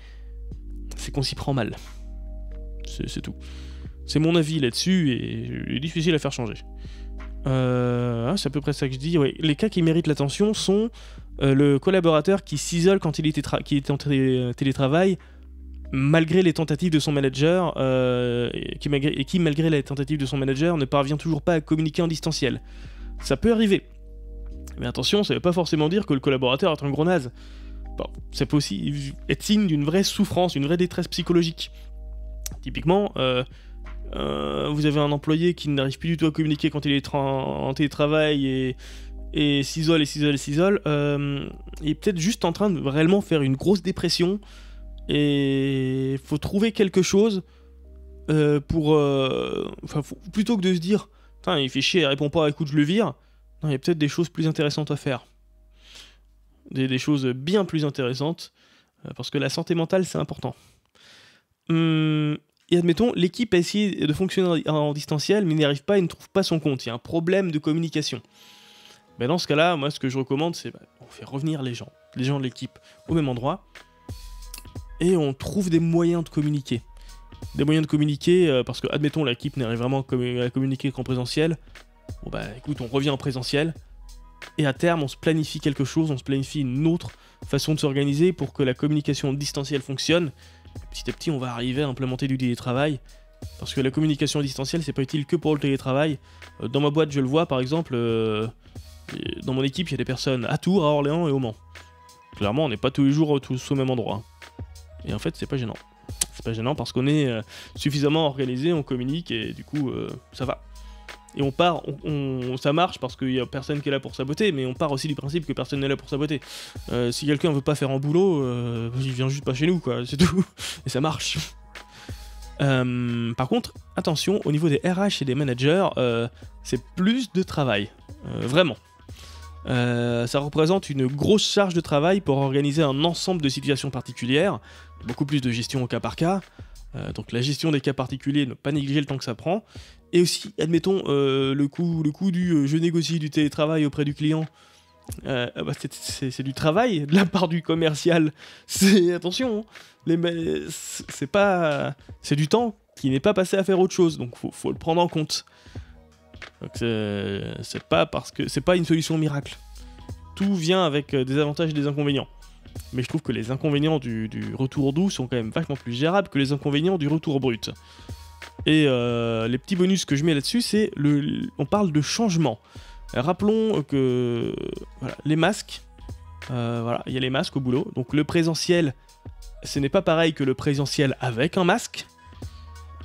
c'est qu'on s'y prend mal. C'est tout. C'est mon avis là-dessus et il est difficile à faire changer. C'est à peu près ça que je dis. Ouais. Les cas qui méritent l'attention sont le collaborateur qui s'isole quand il était en télétravail, malgré les tentatives de son manager, qui, malgré les tentatives de son manager, ne parvient toujours pas à communiquer en distanciel. Ça peut arriver. Mais attention, ça ne veut pas forcément dire que le collaborateur est un gros naze. Bon, ça peut aussi être signe d'une vraie souffrance, une vraie détresse psychologique. Typiquement, vous avez un employé qui n'arrive plus du tout à communiquer quand il est en télétravail et s'isole, il est peut-être juste en train de réellement faire une grosse dépression et il faut trouver quelque chose plutôt que de se dire « Putain, il fait chier, il répond pas, écoute, je le vire », non, il y a peut-être des choses plus intéressantes à faire. Des choses bien plus intéressantes, parce que la santé mentale, c'est important. Et admettons, l'équipe a essayé de fonctionner en distanciel, mais n'y arrive pas et ne trouve pas son compte. Il y a un problème de communication. Ben dans ce cas-là, moi, ce que je recommande, c'est on fait revenir les gens de l'équipe au même endroit, et on trouve des moyens de communiquer. Des moyens de communiquer, parce que, admettons, l'équipe n'arrive vraiment à communiquer qu'en présentiel. Bon bah écoute, on revient en présentiel, et à terme, on se planifie quelque chose, on se planifie une autre façon de s'organiser pour que la communication distancielle fonctionne. Petit à petit, on va arriver à implémenter du télétravail, parce que la communication distancielle, c'est pas utile que pour le télétravail. Dans ma boîte, je le vois, par exemple, dans mon équipe, il y a des personnes à Tours, à Orléans et au Mans. Clairement, on n'est pas tous les jours tous au même endroit. Et en fait, c'est pas gênant. C'est pas gênant parce qu'on est suffisamment organisé, on communique, et du coup, ça va. Et on part, ça marche parce qu'il y a personne qui est là pour saboter, mais on part aussi du principe que personne n'est là pour saboter. Si quelqu'un veut pas faire un boulot, il vient juste pas chez nous, quoi, c'est tout. Et ça marche. Par contre, attention, au niveau des RH et des managers, c'est plus de travail. Vraiment. Ça représente une grosse charge de travail pour organiser un ensemble de situations particulières, beaucoup plus de gestion au cas par cas. Donc la gestion des cas particuliers, ne pas négliger le temps que ça prend. Et aussi, admettons, le coût du je négocie du télétravail auprès du client, c'est du travail de la part du commercial. Attention, c'est du temps qui n'est pas passé à faire autre chose, donc faut le prendre en compte. Donc c'est pas une solution miracle. Tout vient avec des avantages et des inconvénients. Mais je trouve que les inconvénients du retour doux sont quand même vachement plus gérables que les inconvénients du retour brut. Et les petits bonus que je mets là-dessus, c'est on parle de changement. Rappelons que voilà, les masques, il y a les masques au boulot. Donc le présentiel, ce n'est pas pareil que le présentiel avec un masque.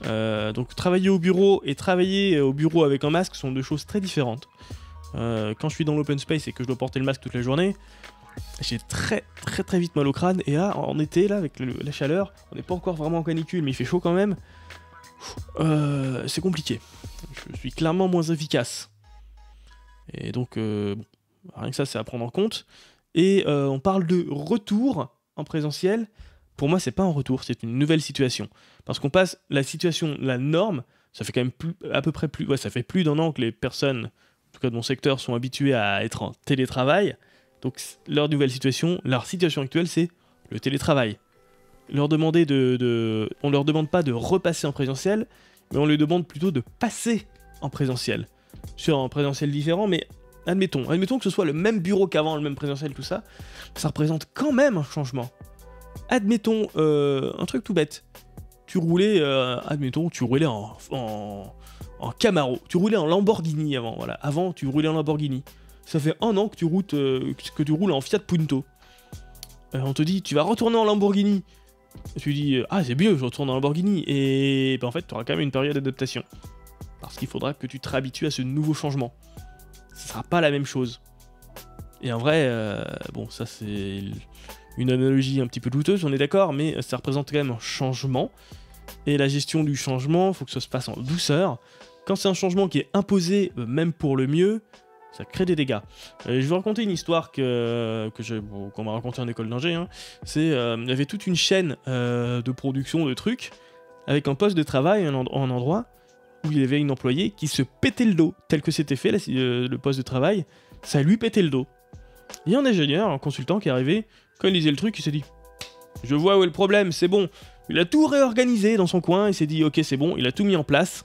Donc travailler au bureau et travailler au bureau avec un masque sont deux choses très différentes. Quand je suis dans l'open space et que je dois porter le masque toute la journée, j'ai très vite mal au crâne. Et là, en été, là, avec la chaleur, on n'est pas encore vraiment en canicule, mais il fait chaud quand même. C'est compliqué. Je suis clairement moins efficace. Et donc, bon, rien que ça, c'est à prendre en compte. Et on parle de retour en présentiel. Pour moi, c'est pas un retour, c'est une nouvelle situation. Parce qu'on passe la situation, la norme, ça fait quand même à peu près plus... Ouais, ça fait plus d'1 an que les personnes, en tout cas de mon secteur, sont habituées à être en télétravail. Donc leur nouvelle situation, leur situation actuelle, c'est le télétravail. On leur demande pas de repasser en présentiel, mais on leur demande plutôt de passer en présentiel. Sur un présentiel différent, mais admettons que ce soit le même bureau qu'avant, le même présentiel, tout ça, ça représente quand même un changement. Admettons, un truc tout bête. Tu roulais en Camaro. Tu roulais en Lamborghini avant, voilà. Avant, tu roulais en Lamborghini. Ça fait 1 an que tu roules en Fiat Punto. On te dit, tu vas retourner en Lamborghini. Et tu dis, ah c'est mieux, je retourne en Lamborghini. Et ben, en fait, tu auras quand même une période d'adaptation. Parce qu'il faudra que tu te réhabitues à ce nouveau changement. Ce sera pas la même chose. Et en vrai, bon, ça c'est une analogie un petit peu douteuse, on est d'accord, mais ça représente quand même un changement. Et la gestion du changement, il faut que ça se passe en douceur. Quand c'est un changement qui est imposé, même pour le mieux, ça crée des dégâts. Je vais raconter une histoire qu'on m'a racontée en école d'ingé. Hein. Il y avait toute une chaîne de production de trucs, avec un poste de travail, un endroit, où il y avait une employée qui se pétait le dos, tel que c'était fait le poste de travail, ça lui pétait le dos. Il y a un ingénieur, un consultant qui est arrivé, quand il lisait le truc, il s'est dit « Je vois où est le problème, c'est bon ». Il a tout réorganisé dans son coin, il s'est dit « Ok, c'est bon », il a tout mis en place.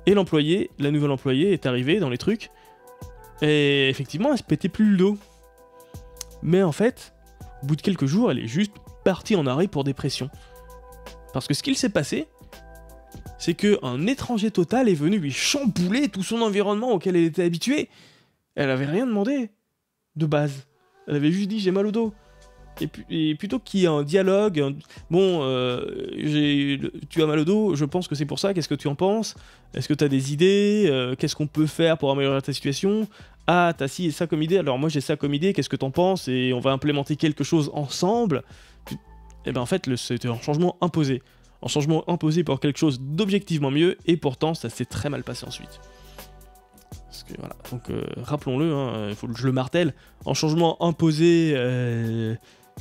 Et la nouvelle employée est arrivée dans les trucs, et effectivement, elle se pétait plus le dos. Mais en fait, au bout de quelques jours, elle est juste partie en arrêt pour dépression. Parce que ce qu'il s'est passé, c'est qu'un étranger total est venu lui chambouler tout son environnement auquel elle était habituée. Elle avait rien demandé de base. Elle avait juste dit j'ai mal au dos. Et plutôt qu'il y ait un dialogue, tu as mal au dos, je pense que c'est pour ça, qu'est-ce que tu en penses? Est-ce que tu as des idées? Qu'est-ce qu'on peut faire pour améliorer ta situation? Ah, t'as ci et ça comme idée, alors moi j'ai ça comme idée, qu'est-ce que t'en penses? Et on va implémenter quelque chose ensemble. Et ben en fait, c'était un changement imposé. Un changement imposé pour quelque chose d'objectivement mieux, et pourtant ça s'est très mal passé ensuite. Parce que voilà, donc rappelons-le, hein, faut que je le martèle, un changement imposé,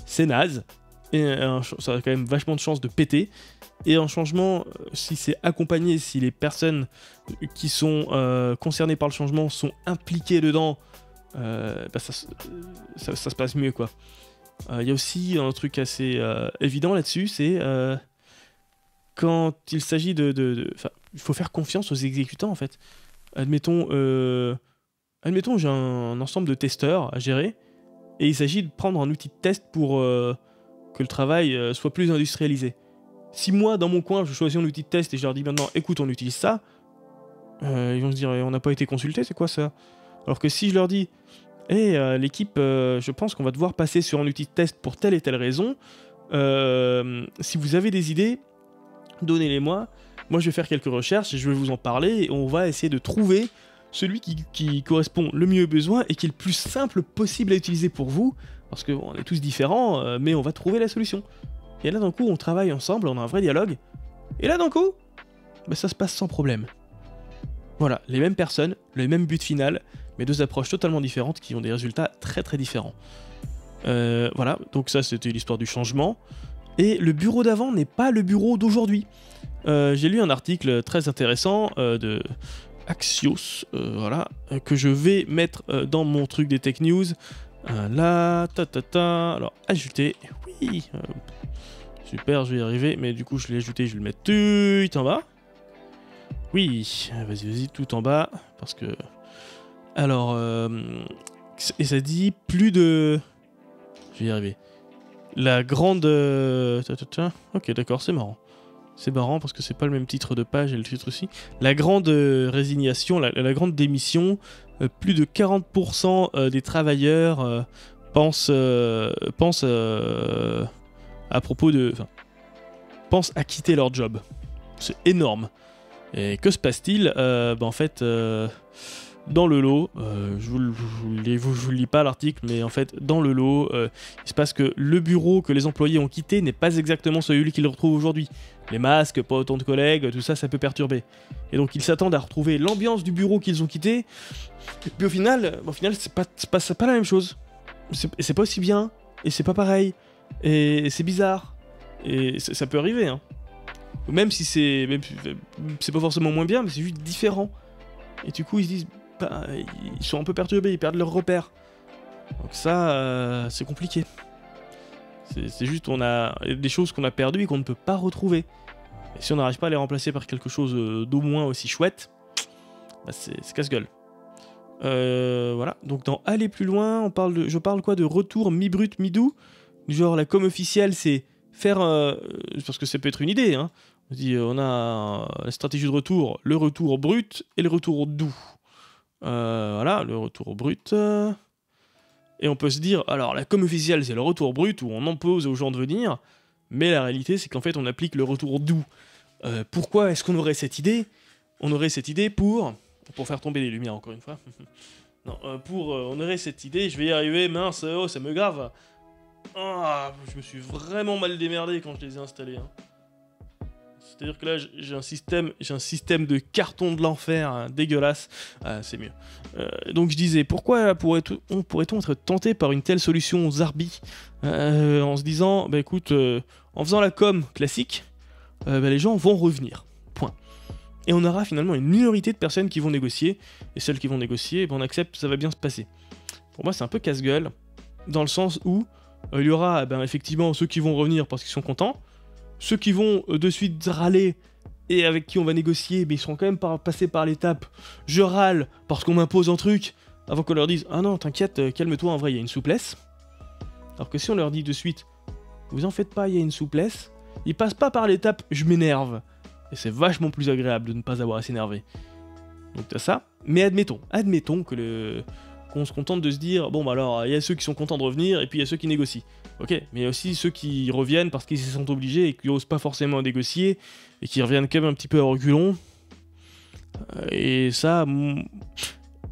c'est naze, et ça a quand même vachement de chances de péter, et un changement, si c'est accompagné, si les personnes qui sont concernées par le changement sont impliquées dedans, ça se passe mieux, quoi. Il y a aussi un truc assez évident là-dessus, c'est quand il s'agit il faut faire confiance aux exécutants, en fait. Admettons, j'ai un ensemble de testeurs à gérer, et il s'agit de prendre un outil de test pour que le travail soit plus industrialisé. Si moi, dans mon coin, je choisis un outil de test et je leur dis maintenant, écoute, on utilise ça, ils vont se dire, on n'a pas été consulté, c'est quoi ça? Alors que si je leur dis, l'équipe, je pense qu'on va devoir passer sur un outil de test pour telle et telle raison, si vous avez des idées, donnez-les-moi. Moi, je vais faire quelques recherches et je vais vous en parler, et on va essayer de trouver celui qui correspond le mieux aux besoins et qui est le plus simple possible à utiliser pour vous, parce qu'on est tous différents, mais on va trouver la solution. Et là, d'un coup, on travaille ensemble, on a un vrai dialogue, et là, d'un coup, ça se passe sans problème. Voilà, les mêmes personnes, le même but final, mais deux approches totalement différentes qui ont des résultats très très différents. Voilà, donc ça, c'était l'histoire du changement. Et le bureau d'avant n'est pas le bureau d'aujourd'hui. J'ai lu un article très intéressant de Axios, que je vais mettre dans mon truc des Tech News. Alors, ajouter, oui, super, je vais y arriver, mais du coup, je l'ai ajouté, je vais le mettre tout en bas. Oui, vas-y, tout en bas, parce que... Alors, et ça dit plus de... Je vais y arriver. La grande... Ok, d'accord, c'est marrant. C'est marrant parce que c'est pas le même titre de page et le titre aussi. La grande résignation, la grande démission, plus de 40% des travailleurs pensent à propos de... Enfin, pensent à quitter leur job. C'est énorme. Et que se passe-t-il? En fait, dans le lot, je vous le lis pas l'article, mais en fait, dans le lot, il se passe que le bureau que les employés ont quitté n'est pas exactement celui qu'ils retrouvent aujourd'hui. Les masques, pas autant de collègues, tout ça, ça peut perturber. Et donc, ils s'attendent à retrouver l'ambiance du bureau qu'ils ont quitté. Et puis au final, c'est pas la même chose. C'est pas aussi bien, et c'est pas pareil, et c'est bizarre. Et ça peut arriver, hein. Même si c'est pas forcément moins bien, mais c'est juste différent. Et du coup, ils se disent, ils sont un peu perturbés, ils perdent leurs repères. Donc ça, c'est compliqué. C'est juste, on a des choses qu'on a perdues et qu'on ne peut pas retrouver. Et si on n'arrive pas à les remplacer par quelque chose d'au moins aussi chouette, c'est casse-gueule. Voilà, donc dans aller plus loin, je parle quoi de retour mi-brut, mi-doux. Genre la com officielle, c'est faire... parce que ça peut être une idée, hein. On dit, on a la stratégie de retour, le retour brut et le retour doux. Voilà, le retour brut. Et on peut se dire, alors la com officielle, c'est le retour brut où on impose aux gens de venir, mais la réalité, c'est qu'en fait, on applique le retour doux. Pourquoi est-ce qu'on aurait cette idée? On aurait cette idée pour faire tomber les lumières, encore une fois. Non, on aurait cette idée, je vais y arriver, mince, oh, ça me grave. Ah, je me suis vraiment mal démerdé quand je les ai installés, hein. C'est-à-dire que là, j'ai un système de carton de l'enfer, hein, dégueulasse. C'est mieux. Donc je disais, pourquoi pourrait-on être tenté par une telle solution Zarbi, en se disant, bah écoute, en faisant la com classique, les gens vont revenir. Point. Et on aura finalement une minorité de personnes qui vont négocier, et celles qui vont négocier, on accepte, ça va bien se passer. Pour moi, c'est un peu casse-gueule, dans le sens où il y aura effectivement ceux qui vont revenir parce qu'ils sont contents, ceux qui vont de suite râler et avec qui on va négocier, mais ils seront quand même passés par l'étape je râle parce qu'on m'impose un truc, avant qu'on leur dise ah non t'inquiète, calme-toi, en vrai il y a une souplesse. Alors que si on leur dit de suite vous en faites pas, il y a une souplesse, ils passent pas par l'étape je m'énerve. Et c'est vachement plus agréable de ne pas avoir à s'énerver. Donc t'as ça, mais admettons qu'on se contente de se dire, bon bah alors, il y a ceux qui sont contents de revenir, et puis il y a ceux qui négocient. Ok, mais il y a aussi ceux qui reviennent parce qu'ils se sentent obligés, et qui n'osent pas forcément négocier, et qui reviennent quand même un petit peu à reculons. Et ça,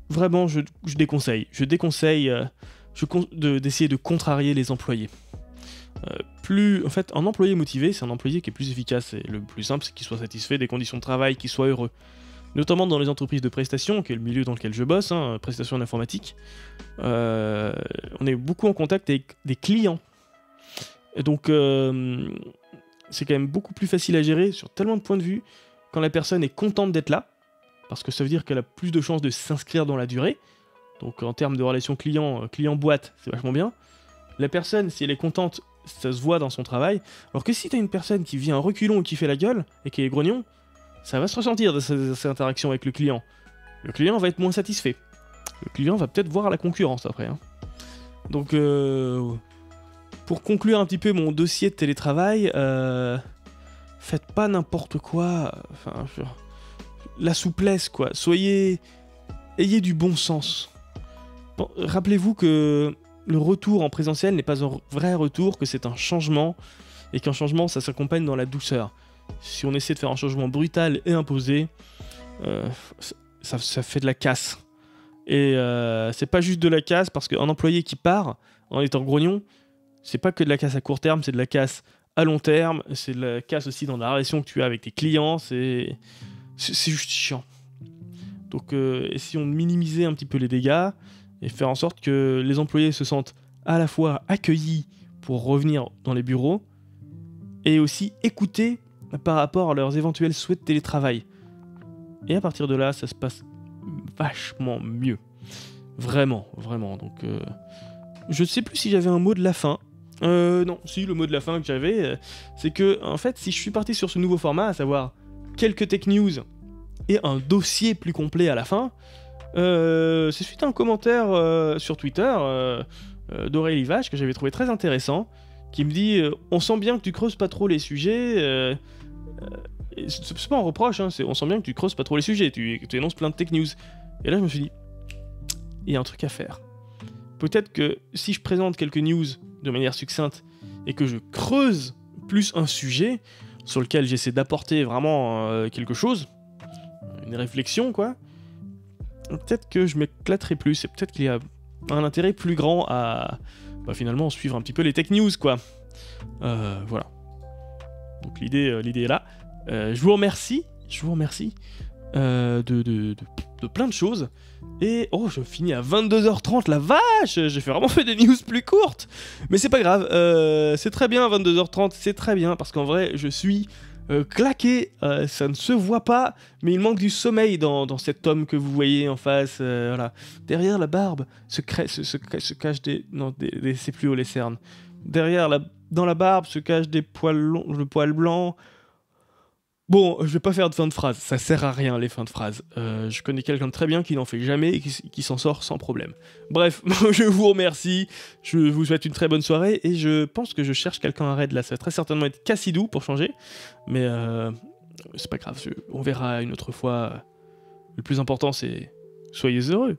vraiment, je déconseille. Je déconseille d'essayer de contrarier les employés. En fait, un employé motivé, c'est un employé qui est plus efficace, et le plus simple, c'est qu'il soit satisfait des conditions de travail, qu'il soit heureux. Notamment dans les entreprises de prestations, qui est le milieu dans lequel je bosse, hein, prestations en informatique, on est beaucoup en contact avec des clients. Et donc, c'est quand même beaucoup plus facile à gérer sur tellement de points de vue quand la personne est contente d'être là, parce que ça veut dire qu'elle a plus de chances de s'inscrire dans la durée. Donc, en termes de relation client-boîte, c'est vachement bien. La personne, si elle est contente, ça se voit dans son travail. Alors que si t'as une personne qui vient reculon et qui fait la gueule, et qui est grognon, ça va se ressentir de ces interactions avec le client. Le client va être moins satisfait. Le client va peut-être voir la concurrence après, hein. Donc, pour conclure un petit peu mon dossier de télétravail, faites pas n'importe quoi. Enfin, la souplesse, quoi. Ayez du bon sens. Bon, rappelez-vous que le retour en présentiel n'est pas un vrai retour, que c'est un changement, et qu'un changement, ça s'accompagne dans la douceur. Si on essaie de faire un changement brutal et imposé, ça fait de la casse. Et c'est pas juste de la casse, parce qu'un employé qui part en étant grognon, c'est pas que de la casse à court terme, c'est de la casse à long terme, c'est de la casse aussi dans la relation que tu as avec tes clients, c'est juste chiant. Donc essayons de minimiser un petit peu les dégâts, et faire en sorte que les employés se sentent à la fois accueillis pour revenir dans les bureaux, et aussi écoutés par rapport à leurs éventuels souhaits de télétravail. Et à partir de là, ça se passe vachement mieux. Vraiment, vraiment. Donc, je ne sais plus si j'avais un mot de la fin. Non, si, le mot de la fin que j'avais, c'est que, en fait, si je suis parti sur ce nouveau format, à savoir quelques tech news et un dossier plus complet à la fin, c'est suite à un commentaire sur Twitter d'Aurélie Vache que j'avais trouvé très intéressant, qui me dit on sent bien que tu creuses pas trop les sujets. C'est pas un reproche, hein, on sent bien que tu creuses pas trop les sujets, tu énonces plein de tech news. Et là je me suis dit, il y a un truc à faire. Peut-être que si je présente quelques news de manière succincte, et que je creuse plus un sujet sur lequel j'essaie d'apporter vraiment quelque chose, une réflexion quoi, peut-être que je m'éclaterai plus et peut-être qu'il y a un intérêt plus grand à finalement suivre un petit peu les tech news quoi. Voilà. Donc l'idée est là. Je vous remercie de plein de choses. Et oh, je finis à 22h30, la vache! J'ai vraiment fait des news plus courtes. Mais c'est pas grave, c'est très bien 22h30, c'est très bien parce qu'en vrai je suis claqué, ça ne se voit pas, mais il manque du sommeil dans cet homme que vous voyez en face. Voilà. Derrière la barbe se cachent des... Non, c'est plus haut les cernes. Dans la barbe se cachent des poils longs, le poil blanc. Bon, je vais pas faire de fin de phrase, ça sert à rien les fins de phrase. Je connais quelqu'un de très bien qui n'en fait jamais et qui s'en sort sans problème. Bref, je vous remercie, je vous souhaite une très bonne soirée et je pense que je cherche quelqu'un à raid là, ça va très certainement être Cassidou pour changer, mais c'est pas grave, on verra une autre fois. Le plus important c'est soyez heureux.